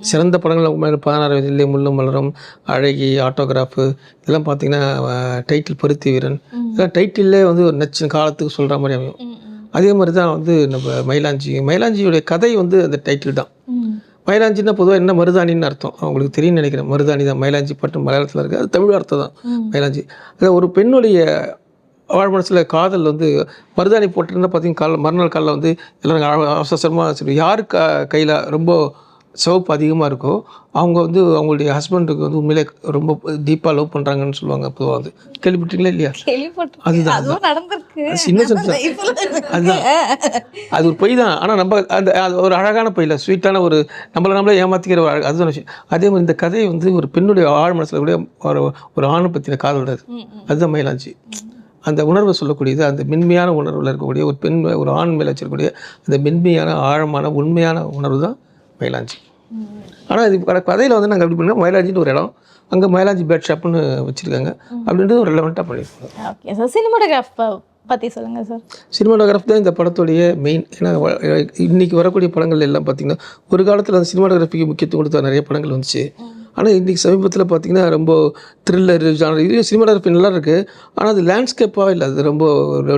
சிறந்த படங்கள் 16 வயதிலே முள்ளும் மலரும், அழகி, ஆட்டோகிராஃபு இதெல்லாம் பார்த்தீங்கன்னா டைட்டில் பருத்தி வீரன் இதெல்லாம் டைட்டிலே வந்து ஒரு நச்சு காலத்துக்கு சொல்கிற மாதிரி அமையும். அதே மாதிரி தான் வந்து நம்ம மயிலாஞ்சியுடைய கதை வந்து அந்த டைட்டில் தான். மயிலாஞ்சின்னா பொதுவாக என்ன மருதாணின்னு அர்த்தம் அவங்களுக்கு தெரியும்னு நினைக்கிறேன். மருதாணி தான் மயிலாஞ்சி பட்டு மலையாளத்தில் இருக்குது. அது தமிழ் அர்த்தம் தான் மயிலாஞ்சி. அது ஒரு பெண்ணுடைய மனசில் காதல் வந்து மருதாணி போட்டிருந்தா பார்த்தீங்கன்னா மறுநாள் காலில் வந்து எல்லோரும் அவசரமாக சொல்லி யார் கையில் ரொம்ப சிவப்பு அதிகமாக இருக்கோ அவங்க வந்து அவங்களுடைய ஹஸ்பண்டுக்கு வந்து உண்மையிலே ரொம்ப டீப்பாக லவ் பண்ணுறாங்கன்னு சொல்லுவாங்க. பொதுவாக வந்து கேள்விப்பட்டீங்களா இல்லையா? அதுதான் இன்னசென்ஸ் தான். அதுதான் அது ஒரு பொய் தான். ஆனால் நம்ம அந்த ஒரு அழகான பொய்யில் ஸ்வீட்டான ஒரு நம்மளே ஏமாற்றிக்கிற ஒரு அதுதான் விஷயம். அதே மாதிரி இந்த கதையை வந்து ஒரு பெண்ணுடைய ஆழ் மனசில் கூட ஒரு ஆணை பற்றின காதல் அதுதான் மயிலாஞ்சி. அந்த உணர்வை சொல்லக்கூடியது, அந்த மென்மையான உணர்வில் இருக்கக்கூடிய ஒரு பெண் ஒரு ஆண் மேலே வச்சிருக்கக்கூடிய அந்த மென்மையான ஆழமான உண்மையான உணர்வு தான் மயிலாஞ்சி. ஆனால் இது கதையில் வந்து நாங்கள் எப்படி பண்ணோம், மயிலாஞ்சின்னு ஒரு இடம், அங்கே மயிலாஞ்சி பேட் ஷாப்னு வச்சுருக்காங்க அப்படின்றது ஒரு ரெலவெண்ட்டாக பண்ணியிருக்கோம். ஓகே சார், சினிமாட்டோகிராஃப் பற்றி சொல்லுங்கள் சார். சினிமாட்டோகிராஃப் தான் இந்த படத்துடைய மெயின். ஏன்னா இன்றைக்கி வரக்கூடிய படங்கள் எல்லாம் பார்த்திங்கன்னா ஒரு காலத்தில் அந்த சினிமாட்டோகிராஃபிக்கு முக்கியத்துவம் கொடுத்த நிறைய படங்கள் வந்துச்சு. ஆனால் இன்றைக்கி சமீபத்தில் பார்த்திங்கன்னா ரொம்ப த்ரில்லர் ஜானர் இது சினிமாட்டோகிராஃபி நல்லா இருக்குது. ஆனால் அது லேண்ட்ஸ்கேப்பாக இல்லை, அது ரொம்ப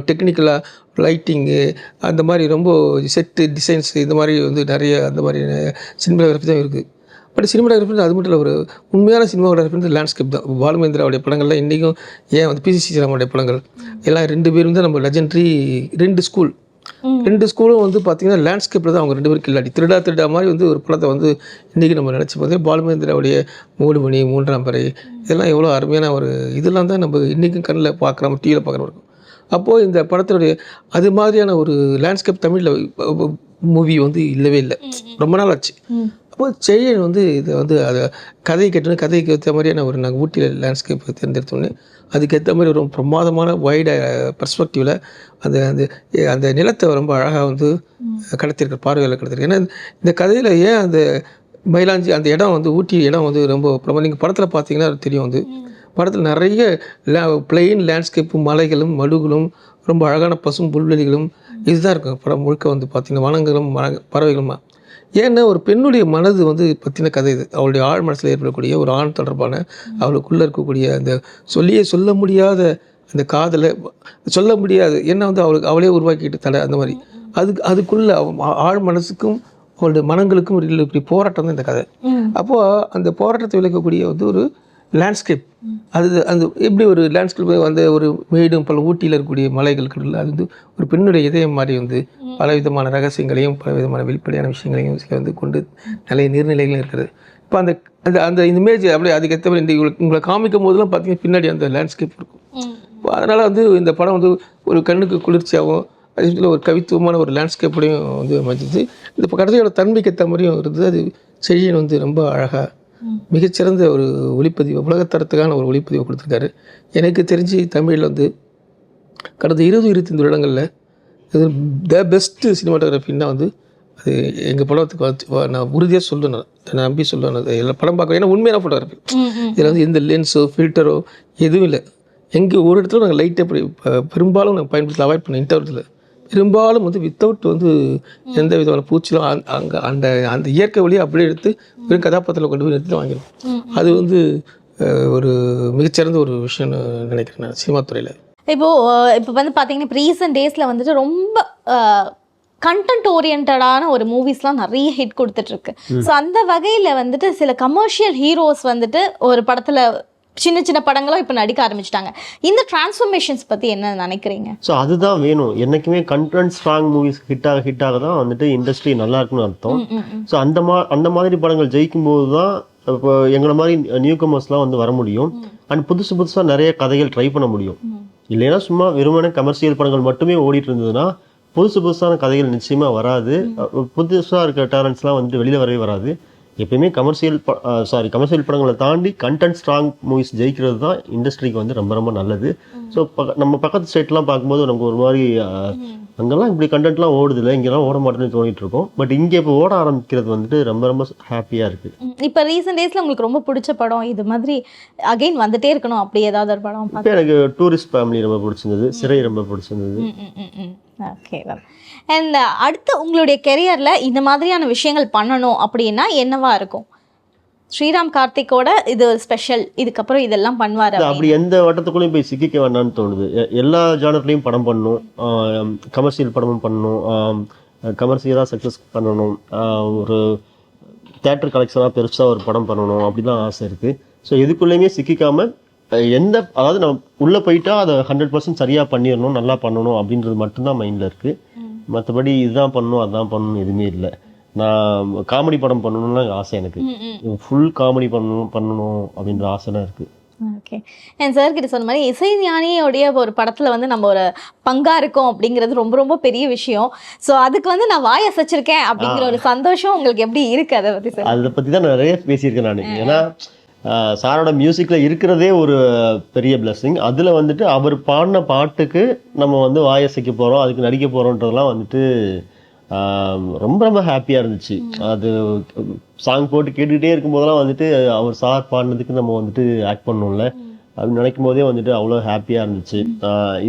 டெக்னிக்கலாக லைட்டிங்கு அந்த மாதிரி ரொம்ப செட்டு டிசைன்ஸ் இந்த மாதிரி வந்து நிறைய அந்த மாதிரி சினிமாட்டோகிராஃபி தான் இருக்குது. பட் சினிமாட்டோகிராஃபி அது மட்டும் இல்லை, ஒரு உண்மையான சினிமாட்டோகிராஃபி லேண்ட்ஸ்கேப் தான். பாலுமேந்திராவுடைய படங்கள்லாம் இன்றைக்கும் ஏன் வந்து பிசி ஸ்ரீராமுடைய படங்கள் எல்லாம் 2 பேரும் தான் நம்ம லெஜெண்டரி 2 ஸ்கூலும் வந்து பார்த்திங்கன்னா லேண்ட்ஸ்கேப்பில் தான் அவங்க 2 பேரும் கில்லாடி திருடா மாதிரி வந்து ஒரு படத்தை வந்து இன்றைக்கி நம்ம நினச்சி பார்த்தோம். பாலுமேந்திராவுடைய 3 மணி 3ஆம் பறை இதெல்லாம் எவ்வளோ அருமையான ஒரு இதெல்லாம் தான் நம்ம இன்றைக்கும் கண்ணில் பார்க்குறோம், டிவியில் பார்க்குறோம் இருக்கும். அப்போது இந்த படத்தினுடைய அது மாதிரியான ஒரு லேண்ட்ஸ்கேப் தமிழில் மூவி வந்து இல்லவே இல்லை, ரொம்ப நாள் ஆச்சு. அப்போது செழியன் வந்து இதை வந்து அதை கதையை கேட்டோன்னே கதைக்கு ஏற்ற மாதிரியான ஒரு நாங்கள் ஊட்டியில் லேண்ட்ஸ்கேப் தேர்ந்தெடுத்தோன்னே அதுக்கேற்ற மாதிரி ஒரு பிரமாதமான வைட பெர்ஸ்பெக்டிவில் அந்த அந்த அந்த நிலத்தை ரொம்ப அழகாக வந்து கடத்திருக்க பார்வையில் கடத்திருக்கு. ஏன்னா இந்த கதையில் ஏன் அந்த மயிலாஞ்சி அந்த இடம் வந்து ஊட்டி இடம் வந்து ரொம்ப நீங்கள் படத்தில் பார்த்தீங்கன்னா தெரியும். வந்து படத்தில் நிறைய பிளெயின் லேண்ட்ஸ்கேப்பும் மலைகளும் மடுகளும் ரொம்ப அழகான பசும் புல்வெளிகளும் இதுதான் இருக்கும் படம் முழுக்க. வந்து பார்த்திங்கன்னா வனங்களும் பறவைகளுமா. ஏன்னா ஒரு பெண்ணுடைய மனது வந்து பற்றின கதை இது. அவளுடைய ஆழ் மனசில் ஏற்படக்கூடிய ஒரு ஆண் தொடர்பான அவளுக்குள்ளே இருக்கக்கூடிய அந்த சொல்ல முடியாத அந்த காதலை சொல்ல முடியாது. ஏன்னா வந்து அவளே உருவாக்கிட்டு தடை அந்த மாதிரி அதுக்குள்ளே ஆழ் மனசுக்கும் அவளுடைய மனங்களுக்கும் இப்படி போராட்டம் தான் இந்த கதை. அப்போது அந்த போராட்டத்தை விளக்கக்கூடிய வந்து ஒரு லேண்ட்ஸ்கேப் அந்த எப்படி ஒரு லேண்ட்ஸ்கேப் வந்து ஒரு மேடும் பல ஊட்டியில் இருக்கக்கூடிய மலைகள் கடல் அது வந்து ஒரு பெண்ணுடைய இதயம் மாதிரி வந்து பலவிதமான ரகசியங்களையும் பலவிதமான வெளிப்படையான விஷயங்களையும் வந்து கொண்டு நிறைய நீர்நிலைகளும் இருக்கிறது. இப்போ அந்த அந்த அந்த இமேஜ் அப்படியே அதுக்கேற்ற மாதிரி உங்களை காமிக்கும் போதெல்லாம் பார்த்தீங்கன்னா பின்னாடி அந்த லேண்ட்ஸ்கேப் இருக்கும். அதனால் வந்து இந்த படம் வந்து ஒரு கண்ணுக்கு குளிர்ச்சியாகவும் அதே சமயத்தில் ஒரு கவித்துவமான ஒரு லேண்ட்ஸ்கேப்போடையும் வந்து அமைஞ்சது. இந்த கடைசியோட தன்மைக்கு ஏற்ற மாதிரியும் இருந்தது. அது செழியன் வந்து ரொம்ப அழகாக மிகச்சிறந்த ஒரு ஒளிப்பதிவு உலகத்தரத்துக்கான ஒரு ஒளிப்பதிவை கொடுத்துருக்காரு. எனக்கு தெரிஞ்சு தமிழில் வந்து கடந்த 20-25 வருடங்களில் இது த பெஸ்ட்டு சினிமாட்டோகிராஃபின்னா வந்து அது எங்கள் படத்துக்கு நான் உறுதியாக சொல்லுவேன், நான் நம்பி சொல்லுவேன். அது எல்லா படம் பார்க்க ஏன்னா உண்மையான ஃபோட்டோகிராஃபி இதில் வந்து எந்த லென்ஸோ ஃபில்டரோ எதுவும் இல்லை. எங்கே ஒரு இடத்துல நாங்கள் லைட்டை பெரும்பாலும் நாங்கள் பயன்படுத்தி அவாய்ட் பண்ண இன்டர்வத்தில் பெரும்பாலும் வந்து வித்தவுட் வந்து எந்த விதமான பூச்சிலும் அங்கே அந்த அந்த இயற்கை வழியை அப்படியே எடுத்து வெறும் கதாபாத்திரத்தில் கொண்டு போய் எடுத்து வாங்கிடும். அது வந்து ஒரு மிகச்சிறந்த ஒரு விஷயம்னு நினைக்கிறேன் நான் சினிமா துறையில். இப்போ வந்து பார்த்தீங்கன்னா இப்போ ரீசெண்ட் டேஸில் வந்துட்டு ரொம்ப கண்டென்ட் ஓரியன்டான ஒரு மூவிஸ்லாம் நிறைய ஹிட் கொடுத்துட்ருக்கு. ஸோ அந்த வகையில் வந்துட்டு சில கமர்ஷியல் ஹீரோஸ் வந்துட்டு ஒரு படத்தில் சின்ன சின்ன படங்களும் இப்போ நடிக்க ஆரம்பிச்சிட்டாங்க. இந்த டிரான்ஸ்ஃபர்மேஷன்ஸ் பற்றி என்ன நினைக்கிறீங்க? ஸோ அதுதான் வேணும். என்றைக்குமே கண்டென்ட் ஸ்ட்ராங் மூவிஸ் ஹிட் ஆக தான் வந்துட்டு இண்டஸ்ட்ரி நல்லா இருக்குன்னு அர்த்தம். ஸோ அந்த மாதிரி படங்கள் ஜெயிக்கும் போது தான் இப்போ எங்களை மாதிரி நியூ கமர்ஸ்லாம் வந்து வர முடியும். அண்ட் புதுசாக நிறைய கதைகள் ட்ரை பண்ண முடியும். இல்லைன்னா சும்மா வெறுமனே கமர்ஷியல் படங்கள் மட்டுமே ஓடிட்டு இருந்ததுன்னா புதுசான கதைகள் நிச்சயமாக வராது. புதுசாக இருக்க டேலண்ட்ஸ்லாம் வந்துட்டு வெளியில் வரவே வராது. எப்பயுமே கமர்ஷியல் படங்களை தாண்டி கண்டென்ட் ஸ்ட்ராங் மூவிஸ் ஜெயிக்கிறது தான் இண்டஸ்ட்ரிக்கு வந்து ரொம்ப ரொம்ப நல்லது. ஸோ நம்ம பக்கத்து ஸ்டேட்லாம் பார்க்கும்போது நமக்கு ஒரு மாதிரி அங்கெல்லாம் இப்படி கண்டென்ட்லாம் ஓடுது இல்லை, இங்கெல்லாம் ஓட மாட்டேன்னு தோணிட்டு இருக்கோம். பட் இங்கே இப்போ ஓட ஆரம்பிக்கிறது வந்துட்டு ரொம்ப ரொம்ப ஹாப்பியாக இருக்குது. இப்போ ரீசெண்ட் டேஸில் உங்களுக்கு ரொம்ப பிடிச்ச படம் இது மாதிரி அகைன் வந்துட்டே இருக்கணும் அப்படி ஏதாவது ஒரு படம்? இப்போ எனக்கு டூரிஸ்ட் ஃபேமிலி ரொம்ப பிடிச்சிருந்தது, சிறை ரொம்ப பிடிச்சிருந்தது. Okay ma'am. அண்ட் அடுத்து உங்களுடைய கெரியரில் இந்த மாதிரியான விஷயங்கள் பண்ணணும் அப்படின்னா என்னவா இருக்கும்? ஸ்ரீராம் கார்த்திக்கோட இது ஒரு ஸ்பெஷல், இதுக்கப்புறம் இதெல்லாம் பண்ணுவார் அப்படி எந்த வட்டத்துக்குள்ளேயும் போய் சிக்கிக்க வேண்டாம்னு தோணுது. எல்லா ஜானர்லையும் படம் பண்ணணும், கமர்ஷியல் படமும் பண்ணணும், கமர்ஷியலாக சக்ஸஸ் பண்ணணும், ஒரு தேட்டர் கலெக்ஷனாக பெருசாக ஒரு படம் பண்ணணும், அப்படி தான் ஆசை இருக்குது. ஸோ எதுக்குள்ளேயுமே சிக்கிக்காமல் அதாவது நம்ம உள்ளே போயிட்டா அதை 100% சரியாக பண்ணிடணும், நல்லா பண்ணணும் அப்படின்றது மட்டும்தான் மைண்டில் இருக்குது. மற்றபடி இதுதான் பண்ணணும் அதுதான் பண்ணணும் எதுவுமே இல்லை. நான் காமெடி படம் பண்ணணும்னு ஆசை, எனக்கு ஃபுல் காமெடி பண்ணணும் அப்படின்ற ஆசைலாம் இருக்குது. ஓகே. என் சார் கிட்ட சொன்ன மாதிரி இசை ஞானியோடைய ஒரு படத்தில் வந்து நம்ம ஒரு பங்காக இருக்கோம் அப்படிங்கிறது ரொம்ப ரொம்ப பெரிய விஷயம். ஸோ அதுக்கு வந்து நான் வாய் அசைச்சிருக்கேன் அப்படிங்கிற ஒரு சந்தோஷம் உங்களுக்கு எப்படி இருக்குது? அதை பற்றி சார்? அதை பற்றி தான் நிறைய பேசியிருக்கேன் நான். ஏன்னா சாரோட மியூசிக்கில் இருக்கிறதே ஒரு பெரிய பிளெஸ்ஸிங். அதில் வந்துட்டு அவர் பாடின பாட்டுக்கு நம்ம வந்து வாயசைக்க போகிறோம், அதுக்கு நடிக்க போகிறோன்றதெல்லாம் வந்துட்டு ரொம்ப ரொம்ப ஹாப்பியாக இருந்துச்சு. அது சாங் போட்டு கேட்டுக்கிட்டே இருக்கும்போதெல்லாம் வந்துட்டு அவர் சார் பாடினதுக்கு நம்ம வந்துட்டு ஆக்ட் பண்ணோம்ல அப்படின்னு நினைக்கும் போதே வந்துட்டு அவ்வளோ ஹாப்பியாக இருந்துச்சு.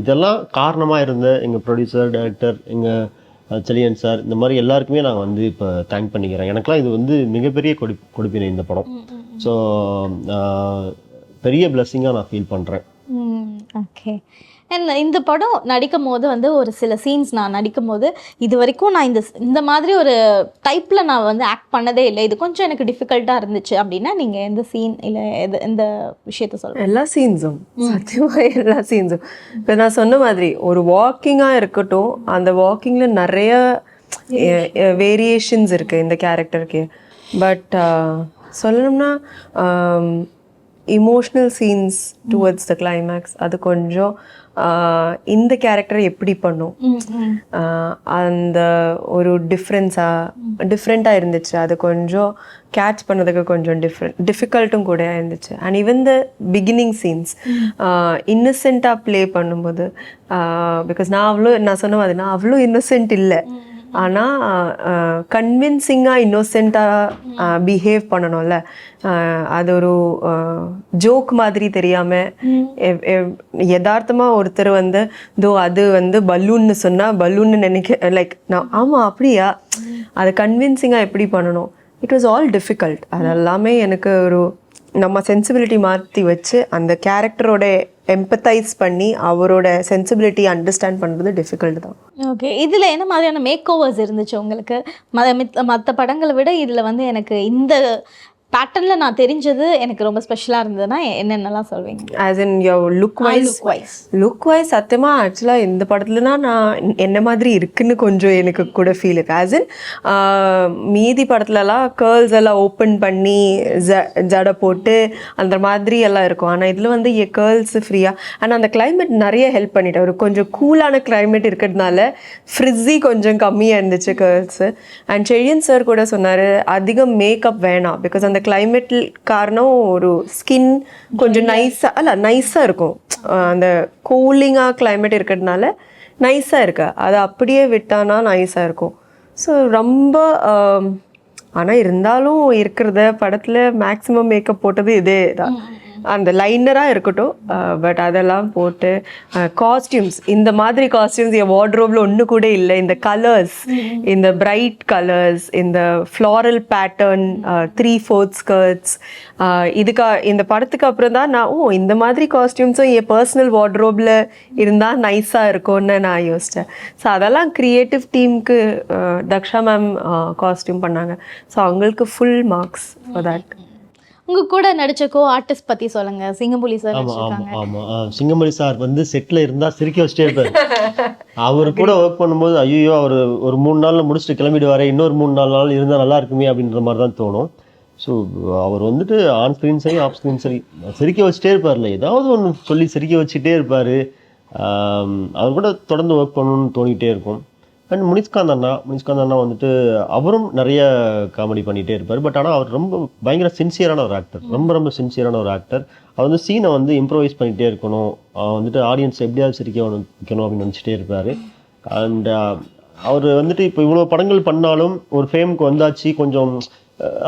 இதெல்லாம் காரணமாக இருந்த எங்கள் ப்ரொடியூசர், டைரக்டர், எங்கள் செலியன் சார், இந்த மாதிரி எல்லாருக்குமே நான் வந்து இப்போ தேங்க் பண்ணிக்கிறேன். எனக்குலாம் இது வந்து மிகப்பெரிய கொடுப்பினை இந்த படம். ஸோ பெரிய பிளெஸ்ஸிங்காக நான் ஃபீல் பண்ணுறேன். ஓகே. அண்ட் இந்த படம் நடிக்கும் போது வந்து ஒரு சில சீன்ஸ் நான் நடிக்கும் போது இது வரைக்கும் நான் இந்த மாதிரி ஒரு டைப்பில் நான் வந்து ஆக்ட் பண்ணதே இல்லை, இது கொஞ்சம் எனக்கு டிஃபிகல்ட்டாக இருந்துச்சு அப்படின்னா நீங்கள் எந்த சீன் இல்லை எந்த விஷயத்த சொல்லுங்கள்? எல்லா சீன்ஸும், சத்தியமாக எல்லா சீன்ஸும். இப்போ நான் சொன்ன மாதிரி ஒரு வாக்கிங்காக இருக்கட்டும், அந்த வாக்கிங்கில் நிறைய வேரியேஷன்ஸ் இருக்குது இந்த கேரக்டருக்கு. பட் சொல்லணும்னா emotional scenes towards the climax அது கொஞ்சம் இந்த கேரக்டரை எப்படி பண்ணும் அந்த ஒரு டிஃப்ரெண்ட்டாக இருந்துச்சு. அது கொஞ்சம் கேட்ச் பண்ணதுக்கு கொஞ்சம் டிஃபிகல்ட்டும் கூட இருந்துச்சு. And even the beginning scenes இன்னசென்ட்டாக ப்ளே பண்ணும்போது, பிகாஸ் நான் சொன்ன மாதிரி நான் அவ்வளோ இன்னசென்ட் இல்லை, ஆனால் கன்வின்சிங்காக இன்னோசென்ட்டாக பிஹேவ் பண்ணணும்ல. அது ஒரு ஜோக் மாதிரி தெரியாமல் யதார்த்தமாக ஒருத்தர் வந்து அது வந்து பலூன்னு சொன்னால் பலூன்னு லைக் நான் ஆமாம் அப்படியா, அதை கன்வின்சிங்காக எப்படி பண்ணணும், இட் வாஸ் ஆல் டிஃபிகல்ட். அது எல்லாமே எனக்கு ஒரு நம்ம சென்சிபிலிட்டி மாற்றி வச்சு அந்த கேரக்டரோட எம்பத்தைஸ் பண்ணி அவரோட சென்சிபிலிட்டி அண்டர்ஸ்டாண்ட் பண்ணுறது டிஃபிகல்ட் தான். ஓகே. இதில் என்ன மாதிரியான மேக் ஓவர்ஸ் இருந்துச்சு உங்களுக்கு? மற்ற படங்களை விட இதில் வந்து எனக்கு இந்த பேட்டர்னில் நான் தெரிஞ்சது எனக்கு ரொம்ப ஸ்பெஷலாக இருந்ததுன்னா என்னென்னலாம் சொல்வீங்க? As in your look wise சத்தியமாக ஆக்சுவலாக இந்த படத்துலனா நான் என்ன மாதிரி இருக்குன்னு கொஞ்சம் எனக்கு கூட ஃபீல் இருக்குது. ஆஸ் இன் மீதி படத்துலலாம் கேர்ள்ஸ் எல்லாம் ஓப்பன் பண்ணி ஜடை போட்டு அந்த மாதிரி எல்லாம் இருக்கும். ஆனால் இதில் வந்து கேர்ள்ஸ் ஃப்ரீயாக. ஆனால் அந்த கிளைமேட் நிறைய ஹெல்ப் பண்ணிட்டு, ஒரு கொஞ்சம் கூலான கிளைமேட் இருக்கிறதுனால ஃப்ரிஸி கொஞ்சம் கம்மியாக இருந்துச்சு கேர்ள்ஸு. அண்ட் செழியன் சார் கூட சொன்னார் அதிகம் மேக்கப் வேணாம், பிகாஸ் அந்த கிளைமேட் காரணம் ஒரு ஸ்கின் கொஞ்சம் நைஸாக இருக்கும். அந்த கூலிங்காக கிளைமேட் இருக்கிறதுனால நைஸாக இருக்கு, அதை அப்படியே விட்டானா நைஸாக இருக்கும். ஸோ ரொம்ப ஆனால் இருந்தாலும் இருக்கிறத படத்தில் மேக்ஸிமம் மேக்கப் போட்டது இதே தான், அந்த லைனராக இருக்கட்டும். பட் அதெல்லாம் போட்டு காஸ்டியூம்ஸ், இந்த மாதிரி காஸ்டியூம்ஸ் என் வார்ட்ரோபில் ஒன்று கூட இல்லை. இந்த கலர்ஸ், இந்த பிரைட் கலர்ஸ், இந்த ஃப்ளாரல் பேட்டர்ன் 3/4 ஸ்கர்ட்ஸ், இந்த படத்துக்கு அப்புறம் தான் நான் இந்த மாதிரி காஸ்டியூம்ஸும் என் பர்சனல் வார்ட்ரோபில் இருந்தால் நைஸாக இருக்கும்னு நான் யோசித்தேன். ஸோ அதெல்லாம் க்ரியேட்டிவ் டீமுக்கு தக்ஷா மேம் காஸ்டியூம் பண்ணாங்க. ஸோ அவங்களுக்கு ஃபுல் மார்க்ஸ் ஃபார் தட். உங்கள் கூட நடிச்ச ஆர்டிஸ்ட் பற்றி சொல்லுங்கள். சிங்கம்புலி சார் நடிச்சிருக்காங்க. ஆமாம், சிங்கமணி சார் வந்து செட்டில் இருந்தால் சிரிக்க வச்சுட்டே இருப்பார். அவர் கூட ஒர்க் பண்ணும்போது ஐயோ அவர் ஒரு 3 நாளில் முடிச்சுட்டு கிளம்பிடுவார், இன்னொரு 3-4 நாள் இருந்தால் நல்லா இருக்குமே அப்படின்ற மாதிரி தான் தோணும். ஸோ அவர் வந்துட்டு ஆன் ஸ்க்ரீன் சரி ஆஃப் ஸ்க்ரீன் சரி சிரிக்க வச்சுட்டே இருப்பார்ல, ஏதாவது ஒன்று சொல்லி சிரிக்க வச்சுட்டே இருப்பார். அவர் கூட தொடர்ந்து ஒர்க் பண்ணணும்னு தோணிகிட்டே இருக்கும். அண்ட் முனிஷ்காந்த் அண்ணா வந்துட்டு அவரும் நிறைய காமெடி பண்ணிகிட்டே இருப்பார். பட் ஆனால் அவர் ரொம்ப பயங்கர சின்சியரான ஒரு ஆக்டர், ரொம்ப சின்சியரான ஒரு ஆக்டர். அவர் வந்து சீனை வந்து இம்ப்ரோவைஸ் பண்ணிகிட்டே இருக்கணும், வந்துட்டு ஆடியன்ஸ் எப்படியாவது சிரிக்க வைக்கணும் அப்படின்னு நினச்சிட்டே இருப்பார். அண்ட் அவர் வந்துட்டு இப்போ இவ்வளோ படங்கள் பண்ணாலும் ஒரு ஃபேமுக்கு வந்தாச்சு, கொஞ்சம்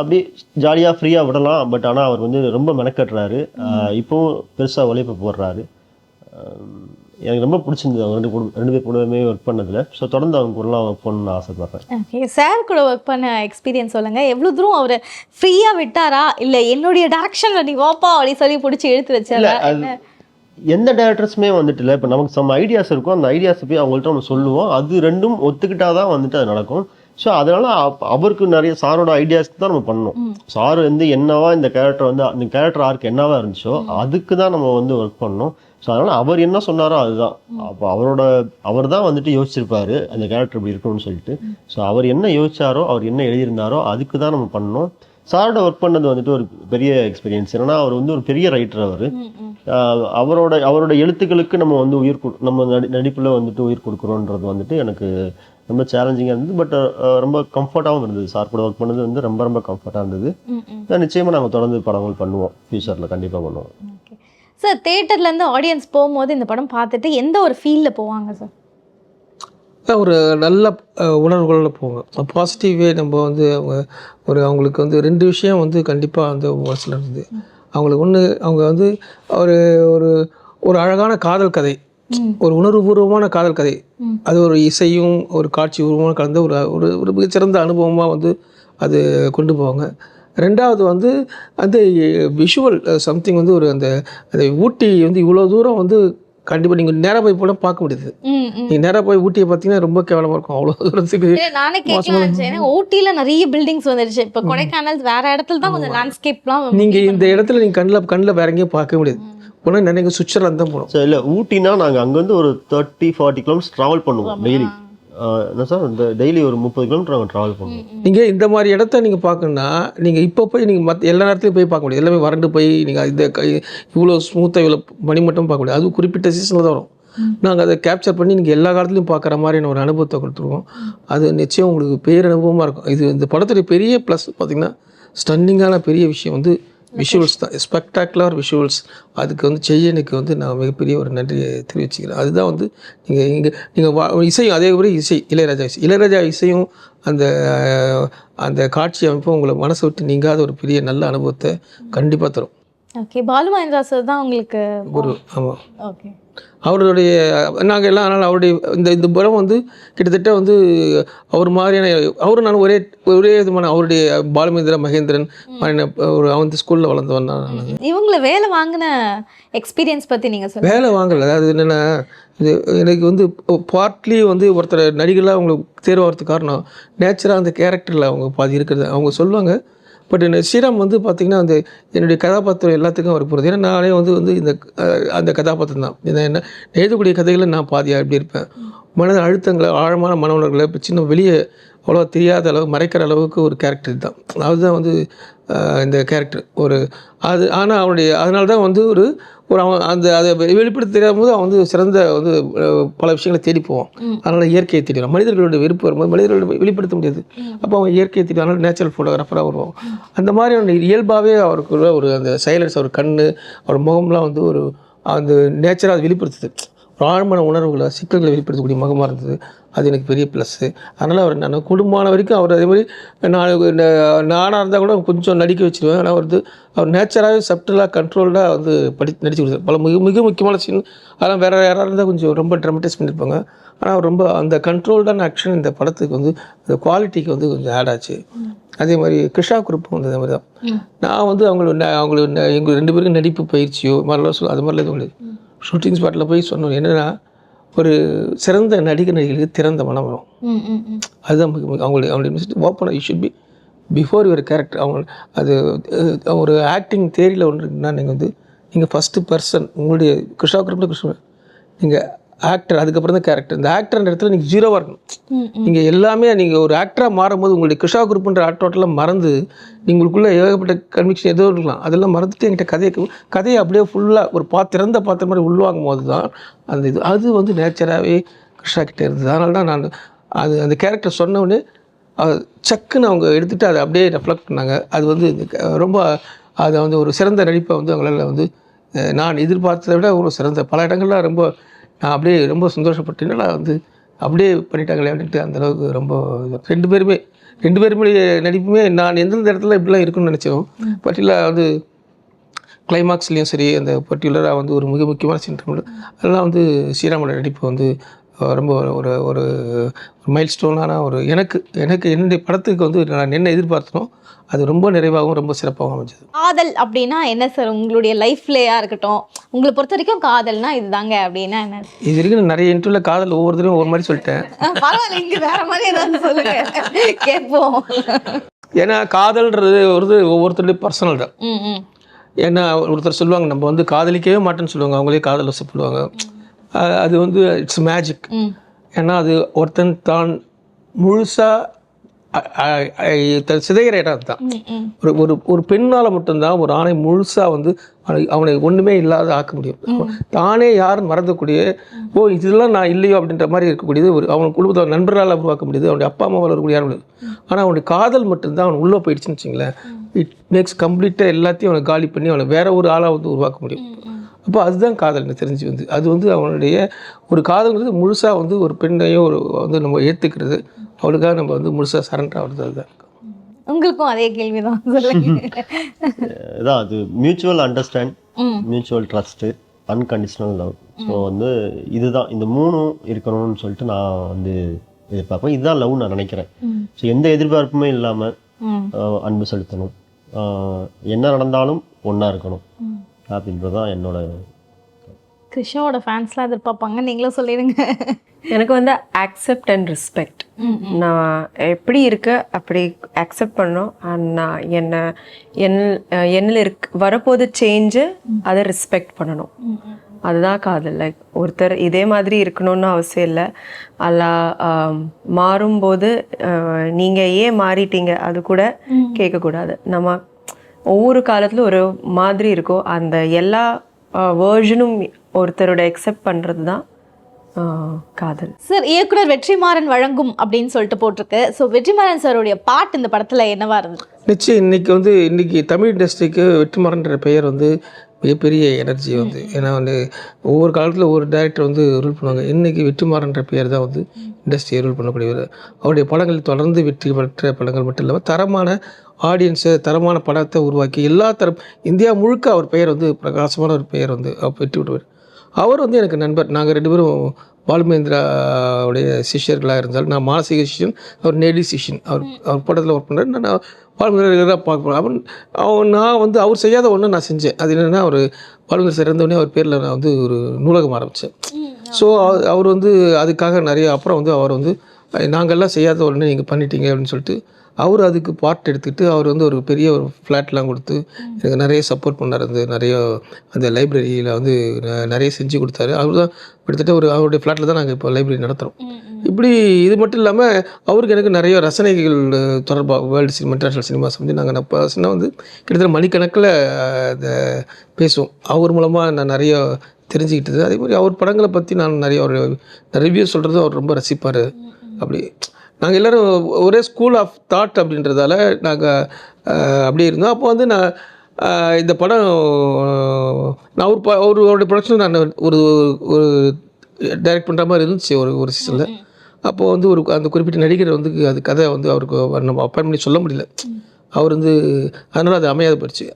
அப்படியே ஜாலியாக ஃப்ரீயாக விடலாம். பட் ஆனால் அவர் வந்து ரொம்ப மெனக்கட்டுறாரு, இப்போவும் பெருசாக உழைப்பு போடுறாரு. எனக்கு ரொம்ப பிடிச்சிருந்தது அவங்க ரெண்டு பேர் கூடவே ஒர்க் பண்ணதில். ஸோ தொடர்ந்து அவங்க கூடலாம் ஒர்க் பண்ணணும்னு ஆசைப்பட்றேன். ஓகே, சார் கூட ஒர்க் பண்ண எக்ஸ்பீரியன்ஸ் சொல்லுங்கள். எவ்வளோ தூரம் அவர் ஃப்ரீயாக விட்டாரா, இல்லை என்னுடைய டேரக்ஷனில் நீ வாப்பா அப்படின்னு சொல்லி பிடிச்சி எடுத்து வச்சாரா? எந்த டேரக்டர்ஸுமே வந்துட்டு இல்லை, இப்போ நமக்கு சம் ஐடியாஸ் இருக்கும், அந்த ஐடியாஸை போய் அவங்கள்ட்ட நம்ம சொல்லுவோம், அது ரெண்டும் ஒத்துக்கிட்டா தான் வந்துட்டு அது நடக்கும். ஸோ அதனால் அவருக்கு நிறைய சாரோட ஐடியாஸ்க்கு தான் நம்ம பண்ணணும். சார் வந்து என்னவா இந்த கேரக்டர் வந்து அந்த கேரக்டர் ஆர்க்கு என்னவா இருந்துச்சோ அதுக்கு தான் நம்ம வந்து ஒர்க் பண்ணணும். ஸோ அதனால் அவர் என்ன சொன்னாரோ அதுதான். அப்போ அவர் தான் வந்துட்டு யோசிச்சிருப்பாரு அந்த கேரக்டர் இப்படி இருக்கணும்னு சொல்லிட்டு. ஸோ அவர் என்ன யோசிச்சாரோ, அவர் என்ன எழுதியிருந்தாரோ அதுக்கு தான் நம்ம பண்ணணும். சாரோட ஒர்க் பண்ணது வந்துட்டு ஒரு பெரிய எக்ஸ்பீரியன்ஸ். ஏன்னா அவர் வந்து ஒரு பெரிய ரைட்டர். அவரோட எழுத்துக்களுக்கு நம்ம வந்து நம்ம நடிப்பில் வந்துட்டு உயிர் கொடுக்குறோன்றது வந்துட்டு எனக்கு ரொம்ப சேலஞ்சிங்காக இருந்தது. பட் ரொம்ப கம்ஃபர்ட்டாகவும் இருந்தது. சார் கூட ஒர்க் பண்ணது வந்து ரொம்ப கம்ஃபர்ட்டாக இருந்தது. நிச்சயமாக நாங்கள் தொடர்ந்து படங்கள் பண்ணுவோம், ஃபியூச்சரில் கண்டிப்பாக பண்ணுவோம். சார், தேட்டர்லேருந்து ஆடியன்ஸ் போகும்போது இந்த படம் பார்த்துட்டு எந்த ஒரு ஃபீலில் போவாங்க சார்? ஒரு நல்ல உணர்வுகளில் போவாங்க. பாசிட்டிவே நம்ம வந்து அவங்களுக்கு வந்து 2 விஷயம் வந்து கண்டிப்பாக வந்து மனசில் இருந்தது. அவங்களுக்கு ஒன்று, அவங்க வந்து ஒரு அழகான காதல் கதை, ஒரு உணர்வுபூர்வமான காதல் கதை, அது ஒரு இசையும் ஒரு காட்சி உருவமாக கலந்த ஒரு மிகச்சிறந்த அனுபவமாக வந்து அது கொண்டு போவாங்க. 2வது வந்து அந்த விஷுவல் சம்திங் வந்து அந்த ஊட்டி வந்து இவ்வளோ தூரம் வந்து கண்டிப்பாக நீங்கள் நேராக போய் போல பார்க்க முடியுது. நீங்கள் நேராக போய் ஊட்டியை பார்த்தீங்கன்னா ரொம்ப கேவலமாக இருக்கும், அவ்வளோ தூரத்துக்கு. நானே கேட்கலாம், ஊட்டியில் நிறைய பில்டிங்ஸ் வந்துருச்சு. இப்போ கொடைக்கானல் வேற இடத்துல தான் கொஞ்சம் லேண்ட்ஸ்கேப்லாம். நீங்கள் இந்த இடத்துல நீங்கள் கண்ணில் வேற எங்கேயும் பார்க்க முடியாது. போனால் நினைக்க சுவிட்சர்லாந்து தான் போகணும். சார் இல்லை, ஊட்டினா நாங்கள் அங்கேருந்து ஒரு 30-40 கிலோமீட்டர்ஸ் ட்ராவல் பண்ணுவோம் டெய்லி. என்ன சார், இந்த டெய்லி ஒரு 30 கிலோமீட்டர் நாங்கள் ட்ராவல் பண்ணுவோம். நீங்கள் இந்த மாதிரி இடத்த நீங்கள் பார்க்கணுன்னா நீங்கள் இப்போ போய் நீங்கள் மற்ற எல்லா நேரத்துலையும் போய் பார்க்க முடியாது. எல்லாமே வறண்டு போய் நீங்கள் இவ்வளோ ஸ்மூத்தாக இவ்வளோ மணிமட்டம் பார்க்க முடியாது. அது குறிப்பிட்ட சீசனில் தான் வரும். நாங்கள் அதை கேப்சர் பண்ணி நீங்கள் எல்லா காலத்துலையும் பார்க்குற மாதிரியான ஒரு அனுபவத்தை கொடுத்துருவோம். அது நிச்சயம் உங்களுக்கு பேரனுபவமாக இருக்கும். இது இந்த படத்துடைய பெரிய ப்ளஸ் பார்த்திங்கன்னா, ஸ்டன்னிங்கான பெரிய விஷயம் வந்து விஷுவல்ஸ் தான். Spectacular visuals. அதுக்கு வந்து செய்யனுக்கு வந்து நான் மிகப்பெரிய ஒரு நன்றியை தெரிவிச்சுக்கிறேன். அதுதான் வந்து நீங்கள் இசையும் அதே மாதிரி இளையராஜா இசையும் அந்த காட்சி அமைப்பும் உங்களை மனசை விட்டு நீங்காத ஒரு பெரிய நல்ல அனுபவத்தை கண்டிப்பாக தரும். ஓகே, பாலு மகேந்திரா சார் தான் உங்களுக்கு குரு. ஆமாம், ஓகே. அவருடைய நாங்கள் எல்லாம் அதனால் அவருடைய இந்த படம் வந்து கிட்டத்தட்ட வந்து அவர் மாதிரியான நான் ஒரே விதமான அவருடைய பாலுமகேந்திரா மகேந்திரன் அவன் ஸ்கூலில் வளர்ந்தவன் தான் நான். இவங்களை வேலை வாங்கின எக்ஸ்பீரியன்ஸ் பற்றி நீங்கள் சொல்லுங்கள். வேலை வாங்கலை, அதாவது என்னென்னா, இது எனக்கு வந்து பார்ட்லி வந்து ஒருத்தர் நடிகர்களாக அவங்களுக்கு தேர்வாகிறதுக்கு காரணம் நேச்சராக அந்த கேரக்டரில் அவங்க பாதி இருக்கிறது. அவங்க சொல்லுவாங்க. பட் ஸ்ரீராம் வந்து பார்த்திங்கன்னா என்னுடைய கதாபாத்திரம் எல்லாத்துக்கும் அவர் போகிறது. ஏன்னா நானே வந்து அந்த கதாபாத்திரம் தான். என்ன எழுதக்கூடிய கதைகளில் நான் பாதியாக எப்படி இருப்பேன். மன அழுத்தங்களை, ஆழமான மன உணர்வுகளை இப்போ சின்ன வெளியே அவ்வளோ தெரியாத அளவு மறைக்கிற அளவுக்கு ஒரு கேரக்டர் தான். அதுதான் வந்து இந்த கேரக்டர் ஆனால் அதனால தான் வந்து அவன் அதை வெளிப்படுத்த தெரியாத போது அவன் வந்து சிறந்த வந்து பல விஷயங்களை தேடி போவான். அதனால் இயற்கையை தேடிடும். மனிதர்களுடைய விருப்பம் வரும்போது மனிதர்களை வெளிப்படுத்த முடியாது. அப்போ அவன் இயற்கையை தேடி, அதனால் நேச்சுரல் ஃபோட்டோகிராஃபராக வருவான். அந்த மாதிரி அவன் இயல்பாகவே அவருக்கு அந்த சைலன்ஸ், அவர் கண், அவர் முகம்லாம் வந்து அந்த நேச்சராக அதை வெளிப்படுத்துது. ஒரு ஆழ்மான உணர்வுகளை, சிக்கல்களை வெளிப்படுத்தக்கூடிய முகமாக இருந்தது. அது எனக்கு பெரிய ப்ளஸ்ஸு. அதனால் நான் குடும்பமான வரைக்கும் அதே மாதிரி நானாக இருந்தால் கூட கொஞ்சம் நடிக்க வச்சுருவேன். ஆனால் அவர் நேச்சராகவே சப்டலாக கண்ட்ரோல்டாக வந்து நடிச்சு கொடுத்தார். பல மிக முக்கியமான சீன் அதெல்லாம் வேறு யாராக இருந்தால் கொஞ்சம் ரொம்ப ட்ராமடைஸ் பண்ணியிருப்பாங்க. ஆனால் அவர் ரொம்ப அந்த கண்ட்ரோல்டான ஆக்ஷன் இந்த படத்துக்கு வந்து அந்த குவாலிட்டிக்கு வந்து கொஞ்சம் ஆட் ஆச்சு. அதே மாதிரி கிருஷ்ணா குரூப்பும் வந்து அதே மாதிரி தான். நான் வந்து எங்கள் 2 பேருக்கும் நடிப்பு பயிற்சியோ மாதிரிலாம் அது மாதிரிலாம் எதுவும் கிடையாது. ஷூட்டிங் ஸ்பாட்டில் போய் சொன்னோம் என்னென்னா, ஒரு சிறந்த நடிகர்களுக்கு திறந்த மனம் வரும். அதுதான் அவங்களுடைய ஓப்பனாக you should be before your character அவங்க அது ஒரு ஆக்டிங் தேரியில் ஒன்று இருக்குன்னா நீங்கள் ஃபஸ்ட்டு பர்சன் உங்களுடைய கிருஷ்ணா குரூப்பில் கிருஷ்ணா நீங்கள் ஆக்டர், அதுக்கப்புறம் தான் கேரக்டர். இந்த ஆக்டர்ன்ற இடத்துல நீங்கள் ஜீரோவாக இருக்கணும். நீங்கள் எல்லாமே நீங்கள் ஒரு ஆக்டராக மாறும்போது உங்களுடைய கிருஷ்ணா குரூப்புன்ற ஆட்டோட்டெல்லாம் மறந்து உங்களுக்குள்ளே ஏகப்பட்ட கன்விக்ஷன் எதுவும் இருக்கலாம், அதெல்லாம் மறந்துட்டு என்கிட்ட கதையை அப்படியே ஃபுல்லாக ஒரு திறந்த பாத்திரம் மாதிரி உள்வாங்கும் போது தான் அது நேச்சராகவே கிருஷ்ணா கிட்டே இருந்தது. அதனால தான் நான் அந்த கேரக்டர் சொன்னோடனே சக்குன்னு அவங்க எடுத்துகிட்டு அதை அப்படியே ரெஃப்ளெக்ட் பண்ணாங்க. அது ரொம்ப அதை ஒரு சிறந்த நடிப்பை அவங்களால நான் எதிர்பார்த்ததை விட ஒரு சிறந்த பல இடங்கள்லாம் ரொம்ப நான் அப்படியே ரொம்ப சந்தோஷப்பட்டேன்னா அப்படியே பண்ணிட்டாங்களே அப்படின்ட்டு அந்தளவுக்கு ரொம்ப ரெண்டு பேருமே நடிப்புமே நான் எந்தெந்த இடத்துல இப்படிலாம் இருக்குன்னு நினச்சோம். பர்டிகுலராக கிளைமாக்ஸ்லேயும் சரி, அந்த பர்டிகுலராக ஒரு மிக முக்கியமான சீன் அதெல்லாம் ஸ்ரீராமோட நடிப்பு ரொம்ப ஒரு ஒரு மைல் ஸ்டோனான எனக்கு என்னுடைய படத்துக்கு நான் என்ன எதிர்பார்த்தனோ அது ரொம்ப நிறைவாகவும் ரொம்ப சிறப்பாகவும் அமைஞ்சது. காதல் அப்படின்னா என்ன சார்? உங்களுடைய லைஃப்லையா இருக்கட்டும், உங்களை பொறுத்த வரைக்கும் காதல்னா இதுதாங்க அப்படின்னா என்ன? இது வரைக்கும் நான் நிறைய இன்டர்வியூல காதல் ஒவ்வொருத்தரையும் ஒவ்வொரு மாதிரி சொல்லிட்டேன். பரவாயில்ல, இங்கே வேற மாதிரி ஏதாவது சொல்லுங்க கேட்போம். ஏன்னா காதல்ன்றது ஒவ்வொருத்தருடைய பர்சனல் தான். ஏன்னா ஒருத்தர் சொல்லுவாங்க நம்ம காதலிக்கவே மாட்டேன்னு சொல்லுவாங்க, அவங்களே காதல் வசப்படுவாங்க. அது இட்ஸ் மேஜிக். ஏன்னா அது ஒருத்தன் தான் முழுசாக சிதைகிற இடம் தான். ஒரு பெண்ணால் மட்டும்தான் ஒரு ஆணை முழுசாக அவனை ஒன்றுமே இல்லாத ஆக்க முடியும். தானே யாரும் மறந்தக்கூடிய இதெல்லாம் நான் இல்லையோ அப்படின்ற மாதிரி இருக்கக்கூடியது அவன் குடும்பத்தை நண்பர்களால் உருவாக்க முடியுது, அவனுடைய அப்பா அம்மாவால் இருக்கக்கூடிய முடியுது. ஆனால் அவனுடைய காதல் மட்டும்தான் அவன் உள்ளே போயிடுச்சுன்னு வச்சுங்களேன், இட் மேக்ஸ் கம்ப்ளீட்டாக எல்லாத்தையும் அவனை காலி பண்ணி அவனை வேற ஒரு ஆளாக உருவாக்க முடியும். அப்போ அதுதான் காதல் எனக்கு தெரிஞ்சு அது அவனுடைய ஒரு காதல்ங்கிறது முழுசாக ஒரு பெண்ணையோ நம்ம ஏற்றுக்கிறது, அவளுக்காக நம்ம முழுசாக சரண்டர் ஆகிறது. அதுதான். உங்களுக்கும் அதே கேள்வி தான், சொல்லுங்க. அதான் அது mutual understand, mutual trust, unconditional love. So இதுதான் இந்த மூணும் இருக்கணும்னு சொல்லிட்டு நான் எதிர்பார்ப்பேன். இதுதான் லவ் நான் நினைக்கிறேன். ஸோ எந்த எதிர்பார்ப்புமே இல்லாமல் அன்பு செலுத்தணும், என்ன நடந்தாலும் ஒன்றா இருக்கணும் அப்படின்றதான் என்னோட. கிருஷ்ணாவோட ஃபேன்ஸ்லாம் எதிர்பார்ப்பாங்க, நீங்களும் சொல்லிடுங்க. எனக்கு ஆக்செப்ட் அண்ட் ரெஸ்பெக்ட். நான் எப்படி இருக்க அப்படி அக்செப்ட் பண்ணணும். அண்ட் நான் என்னில் வரப்போது சேஞ்சு அதை ரெஸ்பெக்ட் பண்ணணும். அதுதான் காதல். லைக் ஒருத்தர் இதே மாதிரி இருக்கணும்னு அவசியம் இல்லை. அல்ல மாறும்போது நீங்கள் ஏன் மாறிட்டீங்க அது கூட கேட்கக்கூடாது. நம்ம ஒவ்வொரு காலத்தில் ஒரு மாதிரி இருக்கும். அந்த எல்லா வேர்ஷனும் ஒருத்தரோட அக்செப்ட் பண்ணுறது தான் காதல். சார், இயக்குனர் வெற்றிமாறன் வழங்கும் அப்படின்னு சொல்லிட்டு போட்டிருக்கு. ஸோ வெற்றிமாறன் சாருடைய பாட்டு இந்த படத்தில் என்னவா இருந்தது? நிச்சயம் இன்னைக்கு தமிழ் இண்டஸ்ட்ரிக்கு வெற்றிமாறன்ற பெயர் மிகப்பெரிய எனர்ஜி ஏன்னா ஒவ்வொரு காலத்தில் ஒவ்வொரு டைரக்டர் ரூல் பண்ணுவாங்க. இன்றைக்கி வெற்றிமாறன்ற பெயர் தான் இண்டஸ்ட்ரியை ரூல் பண்ணக்கூடியவர். அவருடைய படங்கள் தொடர்ந்து வெற்றி பெற்ற படங்கள் மட்டும் இல்லாமல் தரமான ஆடியன்ஸை, தரமான படத்தை உருவாக்கி எல்லா இந்தியா முழுக்க அவர் பெயர் பிரகாசமான ஒரு பெயர் வெற்றி விடுவார். அவர் எனக்கு நண்பர். நாங்கள் ரெண்டு பேரும் பாலுமேந்திராவுடைய சிஷ்யர்களாக இருந்தாலும் நான் மானசீக சிஷ்யன், அவர் நேடி சிஷ்யன். அவர் படத்தில் ஒர்க் பண்ணுறாரு. நான் பாலுமேந்திரா பார்க்க நான் அவர் செய்யாத ஒன்று நான் செஞ்சேன். அது என்னென்னா, அவர் பாலுமேந்திரா சார் இருந்தோடனே அவர் பேரில் நான் ஒரு நூலகம் ஆரம்பித்தேன். ஸோ அவர் அதுக்காக நிறைய அப்புறம் அவர் நாங்கள்லாம் செய்யாத ஒன்று நீங்கள் பண்ணிட்டீங்க அப்படின்னு சொல்லிட்டு அவர் அதுக்கு பார்ட் எடுத்துக்கிட்டு அவர் ஒரு பெரிய ஒரு ஃப்ளாட்லாம் கொடுத்து எனக்கு நிறைய சப்போர்ட் பண்ணார். நிறைய அந்த லைப்ரரியில் நிறைய செஞ்சு கொடுத்தாரு. அவர் தான் கிட்டத்தட்ட அவருடைய ஃப்ளாட்டில் தான் நாங்கள் இப்போ லைப்ரரி நடத்துகிறோம். இப்படி இது மட்டும் இல்லாமல் அவருக்கு எனக்கு நிறைய ரசனைகள் தொடர்பாக வேர்ல்டு சினிமா, இன்டர்நேஷ்னல் சினிமாஸ் நாங்கள் பர்சனாக கிட்டத்தட்ட மணிக்கணக்கில் அதை பேசுவோம். அவர் மூலமாக நான் நிறைய தெரிஞ்சுக்கிட்டது. அதே மாதிரி அவர் படங்களை பற்றி நான் நிறைய ஒரு ரிவ்யூ சொல்கிறது அவர் ரொம்ப ரசிப்பார். அப்படி நாங்கள் எல்லோரும் ஒரே ஸ்கூல் ஆஃப் தாட் அப்படின்றதால நாங்கள் அப்படியே இருந்தோம். அப்போ நான் இந்த படம் நான் அவருடைய ப்ரொடக்ஷனில் நான் ஒரு டைரக்ட் பண்ணுற மாதிரி இருந்துச்சு ஒரு சீசனில். அப்போது அந்த குறிப்பிட்ட நடிகர் அது கதை அவருக்கு நம்ம அப்பாயின் பண்ணி சொல்ல முடியல. அவர் அதனால் அது அமையாது போயிடுச்சு.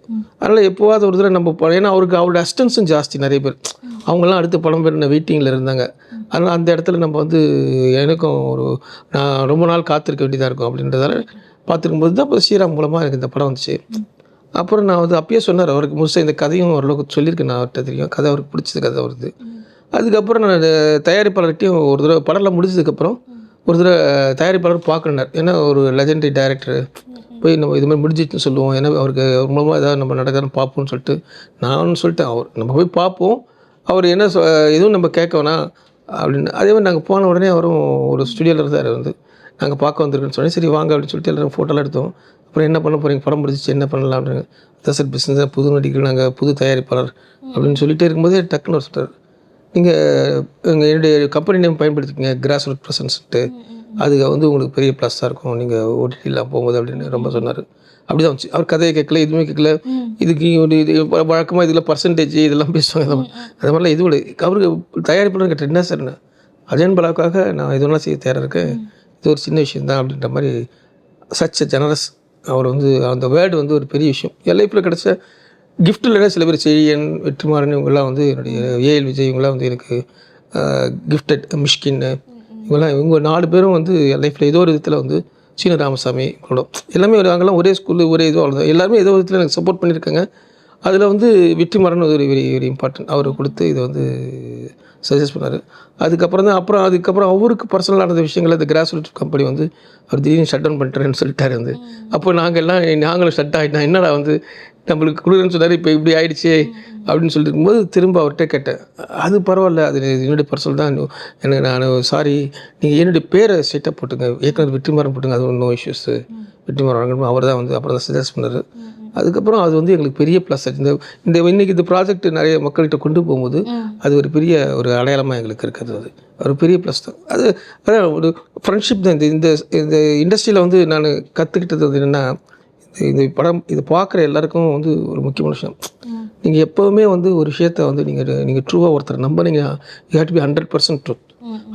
அதனால் எப்போவாது ஒரு தடவை நம்ம ஏன்னா அவருடைய அசிஸ்டன்ஸும் ஜாஸ்தி, நிறைய பேர் அவங்களாம் அடுத்த படம் பேர் வெயிட்டிங்கில் இருந்தாங்க. அதனால் அந்த இடத்துல நம்ம எனக்கும் நான் ரொம்ப நாள் காத்திருக்க வேண்டியதாக இருக்கும் அப்படின்றதால பார்த்துருக்கும்போது தான் இப்போ ஸ்ரீராம் மூலமாக எனக்கு இந்த படம் வந்துச்சு. அப்புறம் நான் அப்பயே சொன்னார் அவருக்கு முழுசாக இந்த கதையும் ஓரளவுக்கு சொல்லியிருக்கேன். நான் அவர்கிட்ட தெரியும் கதை அவருக்கு பிடிச்சது கதை வருது. அதுக்கப்புறம் நான் தயாரிப்பாளர்கிட்டையும் ஒரு தடவை படம்லாம் முடிஞ்சதுக்கப்புறம் ஒரு தடவை தயாரிப்பாளர் பார்க்கணுன்னார். ஏன்னா ஒரு லெஜெண்டரி டைரக்டர் போய் நம்ம இது மாதிரி முடிஞ்சிச்சுன்னு சொல்லுவோம். ஏன்னா அவருக்கு அவர் மூலமாக ஏதாவது நம்ம நடக்கிறன்னு பார்ப்போம்னு சொல்லிட்டு நான் சொல்லிட்டேன். அவர் நம்ம போய் பார்ப்போம், அவர் என்ன எதுவும் நம்ம கேட்க வேணாம் அப்படின்னு. அதே மாதிரி நாங்கள் போன உடனே அவரும் ஒரு ஸ்டுடியோவில் இருந்தார். நாங்கள் பார்க்க வந்திருக்குன்னு சொன்னேன். சரி வாங்க அப்படின்னு சொல்லிட்டு எல்லோரும் ஃபோட்டோலாம் எடுத்தோம். அப்புறம் என்ன பண்ண போகிறீங்க, படம் முடிஞ்சிச்சு என்ன பண்ணலாம் அப்படின்னு. அதான் சார் பிஸ்னஸ், புது நடிகர்கள், நாங்கள் புது தயாரிப்பாளர் அப்படின்னு சொல்லிகிட்டே இருக்கும்போது டக்குன்னு ஒரு சொல்கிறார், நீங்கள் என்னுடைய கம்பெனி நேம் பயன்படுத்திக்கங்க, கிராஸ் ரூட் ப்ரெசன்ஸ்ட்டு, அது உங்களுக்கு பெரிய ப்ளஸ்ஸாக இருக்கும் நீங்கள் ஓடிடிலாம் போகும்போது அப்படின்னு ரொம்ப சொன்னார். அப்படி தான் வந்துச்சு. அவர் கதையை கேட்கல, எதுவுமே கேட்கல. இதுக்கு இது வழக்கமாக இதில் பர்சன்டேஜ் இதெல்லாம் பேசுவாங்க. அது மாதிரிலாம் இதுவும் அவருக்கு தயாரிப்பாளர் கேட்டேன், என்ன சார் அஜயன் பாலாவுக்காக நான் எதுவெல்லாம் செய்ய தயாராக இருக்கேன், இது ஒரு சின்ன விஷயம் தான் அப்படின்ற மாதிரி. சச் ஜெனரஸ் அவர். அந்த வேர்டு ஒரு பெரிய விஷயம். என் லைஃப்பில் கிடச்ச கிஃப்ட்டில் சில பேர் செழியன், வெற்றிமாறன், இவங்கெல்லாம் என்னுடைய ஏஎல் விஜய், இவங்கெல்லாம் எனக்கு கிஃப்டட், மிஷ்கின், இவங்க 4 பேரும் என் லைஃப்பில் ஏதோ ஒரு விதத்தில் சீன ராமசாமி இவங்களோட எல்லாமே அங்கெல்லாம் ஒரே ஸ்கூலு ஒரே இதுவும் அவ்வளோதான். எல்லாருமே ஏதோ விதத்தில் எனக்கு சப்போர்ட் பண்ணியிருக்காங்க. அதில் வெற்றிமாறன் ஒரு வெரி வெரி இம்பார்ட்டன்ட். அவர் கொடுத்து இதை சஜஸ்ட் பண்ணார். அதுக்கப்புறம் அவருக்கு பர்சனலாக நடந்த விஷயங்கள், இந்த கிராஸ் ரூட் கம்பெனி அவர் திடீர்னு ஷட் டவுன் பண்ணிட்டாருன்னு சொல்லிட்டாரு. அப்போ நாங்களும் ஷட் ஆகிட்டோம். என்னடா நம்மளுக்கு கொடுக்குறேன்னு சொன்னார், இப்போ இப்படி ஆகிடுச்சே அப்படின்னு சொல்லிட்டு இருக்கும்போது திரும்ப அவர்கிட்ட கேட்டேன். அது பரவாயில்ல, அது என்னுடைய பர்சனல் தான், எனக்கு நான் சாரி, நீங்கள் என்னுடைய பேரை ஸ்ட்ரெயிட்டாக போட்டுங்க, ஏற்கனவே வெற்றிமாறன் போட்டுங்க, அது ஒன்றும் இஷ்யூஸு, வெற்றிமாறன் அவர் தான் அப்புறம் தான் சஜஸ்ட் பண்ணார். அதுக்கப்புறம் அது எங்களுக்கு பெரிய ப்ளஸ் ஆச்சு. இன்றைக்கி இந்த ப்ராஜெக்ட் நிறைய மக்கள்கிட்ட கொண்டு போகும்போது அது ஒரு பெரிய ஒரு அடையாளமாக எங்களுக்கு இருக்கிறது. அது ஒரு பெரிய ப்ளஸ் தான். அதான் ஒரு ஃப்ரெண்ட்ஷிப் தான். இந்த இண்டஸ்ட்ரியில் நான் கற்றுக்கிட்டது என்னென்னா, இந்த படம் இதை பார்க்குற எல்லாருக்கும் ஒரு முக்கியமான விஷயம், நீங்கள் எப்போவுமே ஒரு விஷயத்தை நீங்கள் ட்ரூவாக ஒருத்தர் நம்பினீங்கன்னா, you have to be 100% truth.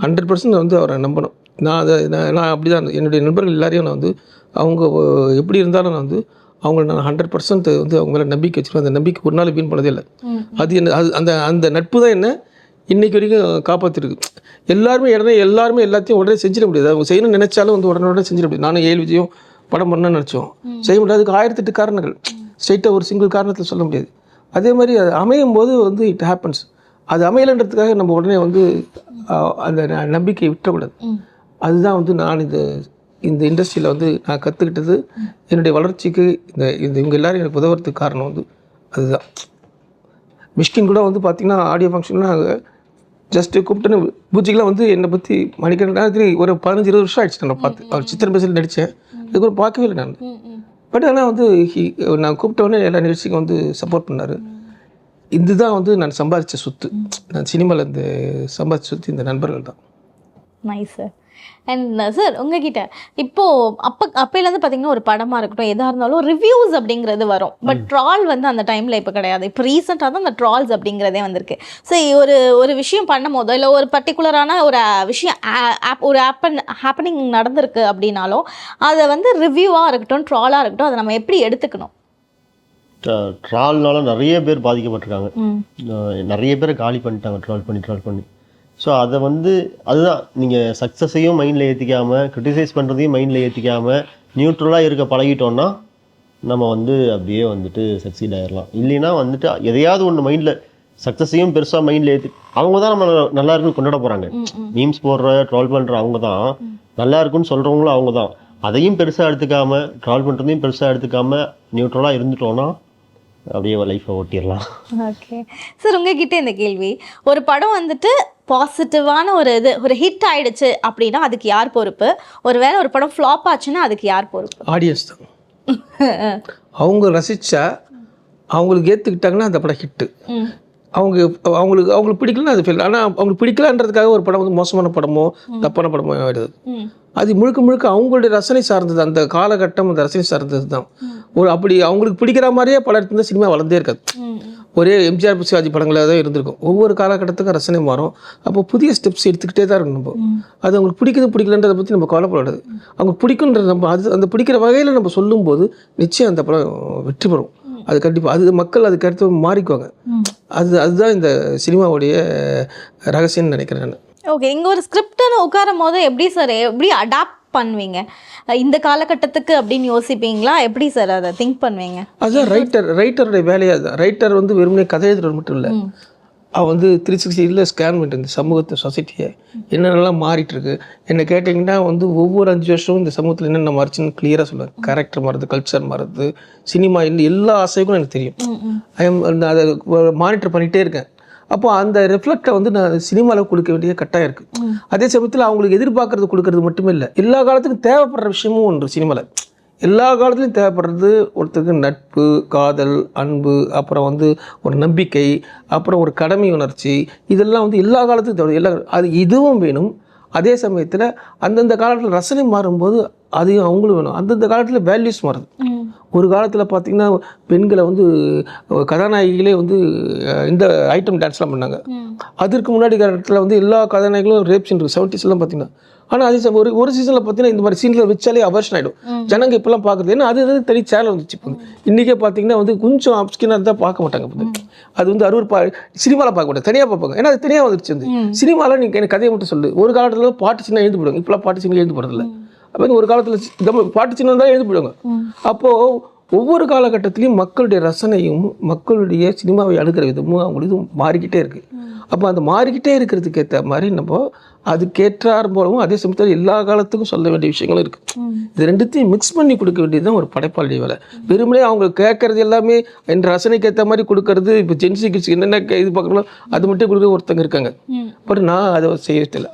100% அவரை நம்பணும். நான் அப்படி தான் என்னுடைய நண்பர்கள் எல்லாரையும் நான் அவங்க எப்படி இருந்தாலும் நான் அவங்கள நான் 100% அவங்க மேலே நம்பிக்கை வச்சுருவேன். அந்த நம்பிக்கை ஒரு நாள் வீண் பண்ணதே இல்லை. அது என்ன, அந்த நட்பு தான் என்ன இன்றைக்கு வரைக்கும் காப்பாற்றிருக்கு. எல்லாருமே எல்லாத்தையும் உடனே செஞ்சிட முடியாது. அவங்க செய்யணும்னு நினச்சாலும் உடனே செஞ்சிட முடியாது. நானும் ஏஎல் விஜயும் படம் பண்ணணும்னு நினச்சோம், செய்ய முடியாது. அதுக்கு 1008 காரணங்கள், ஸ்ட்ரெயிட்டாக ஒரு சிங்கிள் காரணத்தில் சொல்ல முடியாது. அதே மாதிரி அது அமையும் போது இட் ஹேப்பன்ஸ். அது அமையலைன்றதுக்காக நம்ம உடனே அந்த நம்பிக்கையை விட்டுறக்கூடாது. அதுதான் நான் இந்த இண்டஸ்ட்ரியில் நான் கற்றுக்கிட்டது. என்னுடைய வளர்ச்சிக்கு இவங்க எல்லோரும் எனக்கு உதவுறதுக்கு காரணம் அதுதான். மிஷ்கின் கூட பார்த்திங்கன்னா ஆடியோ ஃபங்க்ஷன்லாம் ஜஸ்ட்டு கூப்பிட்டுன்னு பூஜைக்கெலாம் என்னை பற்றி மணிக்கணக்கான ஒரு 15-20 வருஷம் ஆகிடுச்சு நான் பார்த்து. அவர் சித்திரம் பேசல் நடித்தேன், அதுக்கப்புறம் பார்க்கவே இல்லை நான். பட் ஆனால் நான் கூப்பிட்டவொடனே எல்லா நிகழ்ச்சிக்கும் சப்போர்ட் பண்ணார். இதுதான் நான் சம்பாதிச்ச சொத்து. நான் சினிமாவில் சம்பாதிச்ச சொத்து இந்த நண்பர்கள் தான். Nice sir. அண்ட் சார் உங்ககிட்ட இப்போது அப்போலேருந்து பார்த்தீங்கன்னா ஒரு படமாக இருக்கட்டும் எதாக இருந்தாலும் ரிவ்யூஸ் அப்படிங்கிறது வரும். பட் ட்ரால் அந்த டைமில் இப்போ கிடையாது. இப்போ ரீசெண்டாக தான் அந்த ட்ரால்ஸ் அப்படிங்கிறதே வந்திருக்கு. ஸோ ஒரு விஷயம் பண்ணும் போதோ இல்லை ஒரு பர்டிகுலரான ஒரு விஷயம் ஒரு ஹேப்பனிங் நடந்திருக்கு அப்படின்னாலும் அதை ரிவ்யூவாக இருக்கட்டும் ட்ராலாக இருக்கட்டும் அதை நம்ம எப்படி எடுத்துக்கணும்? ட்ரால்னால நிறைய பேர் பாதிக்கப்பட்டிருக்காங்க. நிறைய பேரை காலி பண்ணிட்டாங்க ட்ரால் பண்ணி. ஸோ அதை அதுதான் நீங்கள் சக்ஸஸையும் மைண்டில் ஏற்றிக்காமல் க்ரிட்டிசைஸ் பண்ணுறதையும் மைண்டில் ஏற்றிக்காமல் நியூட்ரலாக இருக்க பழகிட்டோன்னா நம்ம அப்படியே சக்சீட் ஆகிடலாம். இல்லைன்னா எதையாவது ஒன்று மைண்டில் சக்ஸஸையும் பெருசாக மைண்டில் ஏற்றி அவங்க தான் நம்ம நல்லா இருக்குன்னு கொண்டாட போகிறாங்க. மீம்ஸ் போடுற ட்ரால் பண்ணுற அவங்க தான், நல்லா இருக்குன்னு சொல்கிறவங்களும் அவங்க தான். அதையும் பெருசாக எடுத்துக்காமல் ட்ரால் பண்ணுறதையும் பெருசாக எடுத்துக்காமல் நியூட்ரலாக இருந்துட்டோன்னா அப்படியே லைஃப்பை ஓட்டிடலாம். ஓகே சார், உங்ககிட்ட இந்த கேள்வி, ஒரு படம் பாசிட்டிவான ஒரு ஹிட் ஆயிடுச்சு அப்படின்னா அதுக்கு யார் பொறுப்பு? ஒருவேளை ஒரு படம் ஃப்ளாப் ஆச்சுன்னா அதுக்கு யார் பொறுப்பு? ஆடியன்ஸ் தான். அவங்க ரசித்தா அவங்களுக்கு ஏற்றுக்கிட்டாங்கன்னா அந்த படம் ஹிட்டு. அவங்களுக்கு பிடிக்கலன்னா அது ஃபெயில். ஆனால் அவங்களுக்கு பிடிக்கலன்றதுக்காக ஒரு படம் மோசமான படமோ தப்பான படமோ ஆகிடுது. அது முழுக்க அவங்களுடைய ரசனை சார்ந்தது. அந்த காலகட்டம் அந்த ரசனை சார்ந்தது தான். அப்படி அவங்களுக்கு பிடிக்கிற மாதிரியே படம் எடுத்து சினிமா வளர்ந்தே இருக்காது. ஒரே எம்ஜிஆர் சிவாஜி படங்களாக தான் இருந்திருக்கும். ஒவ்வொரு காலகட்டத்துக்கும் ரசனை மாறும். அப்போ புதிய ஸ்டெப்ஸ் எடுத்துக்கிட்டே தான் இருக்கணும். நம்ம அது அவங்களுக்கு பிடிக்குதுன்றதை பற்றி நம்ம கவலைப்படாது. அவங்க பிடிக்குன்றது நம்ம அந்த பிடிக்கிற வகையில் நம்ம சொல்லும்போது நிச்சயம் அந்த படம் வெற்றி பெறும். அது கண்டிப்பாக மக்கள் அதுக்கு அடுத்து மாறிக்குவாங்க. அதுதான் இந்த சினிமாவுடைய ரகசியம்னு நினைக்கிறேன் நான். ஓகே, இங்கே ஒரு ஸ்கிரிப்ட்னு உட்காரும் போது எப்படி சார் எப்படி அடாப்ட் பண்ணுவீங்க? இந்த காலகட்டத்துக்கு அப்படின்னு யோசிப்பீங்களா? எப்படி சார் அதை திங்க் பண்ணுவீங்க? அதுதான் ரைட்டருடைய வேலையாக தான். ரைட்டர் வெறுமனே கதை எழுதுறது மட்டும் இல்லை, அவள் வந்து 360 ஸ்கேன் பண்ணிட்டு இந்த சமூகத்தை சொசைட்டியை என்னென்னலாம் மாறிட்டுருக்கு. என்னை கேட்டிங்கன்னா வந்து ஒவ்வொரு 5 வருஷமும் இந்த சமூகத்தில் என்னென்ன மாறிச்சுன்னு கிளியராக சொல்லுவேன். கேரக்டர் மாறுது, கல்ச்சர் மாறுது, சினிமா எல்லா ஆசைக்கும் எனக்கு தெரியும். நான் அதை மானிட்டர் பண்ணிகிட்டே இருக்கேன். அப்போ அந்த ரிஃப்ளெக்டை வந்து நான் சினிமாவில் கொடுக்க வேண்டிய கட்டாயம் இருக்குது. அதே சமயத்தில் அவங்களுக்கு எதிர்பார்க்கறது கொடுக்கறது மட்டுமே இல்லை, எல்லா காலத்துக்கும் தேவைப்படுற விஷயமும் ஒன்று சினிமாவில். எல்லா காலத்துலையும் தேவைப்படுறது ஒருத்தருக்கு நட்பு, காதல், அன்பு, அப்புறம் வந்து ஒரு நம்பிக்கை, அப்புறம் ஒரு கடமை உணர்ச்சி, இதெல்லாம் வந்து எல்லா காலத்துக்கும் தேவை. அது இதுவும் வேணும். அதே சமயத்தில் அந்தந்த காலத்தில் ரசனை மாறும்போது அதையும் அவங்களும் வேணும். அந்தந்த காலத்தில் வேல்யூஸ் மாறுது. ஒரு காலத்தில் பார்த்திங்கன்னா பெண்களை வந்து கதாநாயகிகளே வந்து இந்த ஐட்டம் டான்ஸ்லாம் பண்ணாங்க. அதற்கு முன்னாடி காலத்தில் வந்து எல்லா கதாநாயகிகளும் ரேப் சீன் 70ஸ்லாம் பார்த்திங்கன்னா. ஆனால் அதே ஒரு சீசனில் பார்த்தீங்கன்னா இந்த மாதிரி சீனில் வச்சாலே அவர்ஷன் ஆகிடும். ஜனங்க இப்போலாம் பார்க்குறது ஏன்னா அது தனி சேனல் வந்துச்சு. இப்போ இன்றைக்கே பார்த்தீங்கன்னா வந்து கொஞ்சம் அப்ஸ்கினாக இருந்தால் பார்க்க மாட்டாங்க. அது வந்து சினிமாவில் பார்க்க மாட்டாங்க, தனியாக பார்ப்பாங்க. ஏன்னா அது தனியாக வந்துருச்சு. வந்து சினிமாவில் நீங்கள் எனக்கு கதையை மட்டும் சொல்லு. ஒரு காலத்தில் பாட்டு சின்ன எழுந்து போடுவாங்க, இப்போலாம் பாட்டு சின்ன எழுந்து போடுறதில்ல. அப்போ ஒரு காலத்தில் பாட்டு சின்ன தான் எழுந்து போடுவாங்க. அப்போது ஒவ்வொரு காலகட்டத்திலையும் மக்களுடைய ரசனையும் மக்களுடைய சினிமாவை அணுகிற விதமும் அவங்களுக்கு மாறிக்கிட்டே இருக்குது. அப்போ அந்த மாறிக்கிட்டே இருக்கிறதுக்கு ஏற்ற மாதிரி நம்ம அதுக்கேற்றார் போலவும் அதே சமயத்தில் எல்லா காலத்துக்கும் சொல்ல வேண்டிய விஷயங்களும் இருக்குது. இது ரெண்டுத்தையும் மிக்ஸ் பண்ணி கொடுக்க வேண்டியது தான் ஒரு படைப்பாளி வேலை. வெறுமனே அவங்க கேட்கறது எல்லாமே என் ரசனைக்கு ஏற்ற மாதிரி கொடுக்கறது. இப்போ ஜென்சி கிட்ஸ் என்னென்ன இது பார்க்குறோம் அது மட்டும் கொடுக்க ஒருத்தங்க இருக்காங்க. பட் நான் அதை செய்யறதில்லை.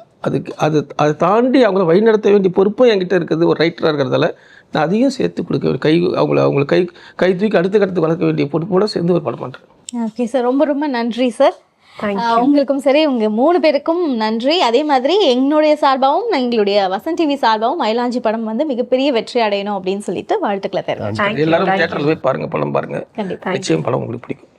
அதை தாண்டி அவங்கள வழிநடத்த வேண்டிய பொறுப்பும் என்கிட்ட இருக்குது. ஒரு ரைட்டராக இருக்கிறதால நான் அதையும் சேர்த்து கொடுக்க அவங்கள கை தூக்கி அடுத்த வளர்க்க வேண்டிய பொறுப்போட சேர்ந்து ஒரு படம் பண்ணுறேன். ஓகே சார், ரொம்ப ரொம்ப நன்றி சார். உங்களுக்கும் சரி, உங்க 3 பேருக்கும் நன்றி. அதே மாதிரி எங்களுடைய சார்பாகவும் எங்களுடைய வசந்த் டிவி சார்பாகவும் மயிலாஞ்சி படம் வந்து மிகப்பெரிய வெற்றி அடையணும் அப்படின்னு சொல்லிட்டு வாழ்த்துக்களை தெரிவிக்கிறேன். எல்லாரும் தியேட்டர்ல போய் பாருங்க, படம் பாருங்க. கண்டிப்பா நிச்சயம் படம் உங்களுக்கு பிடிக்கும்.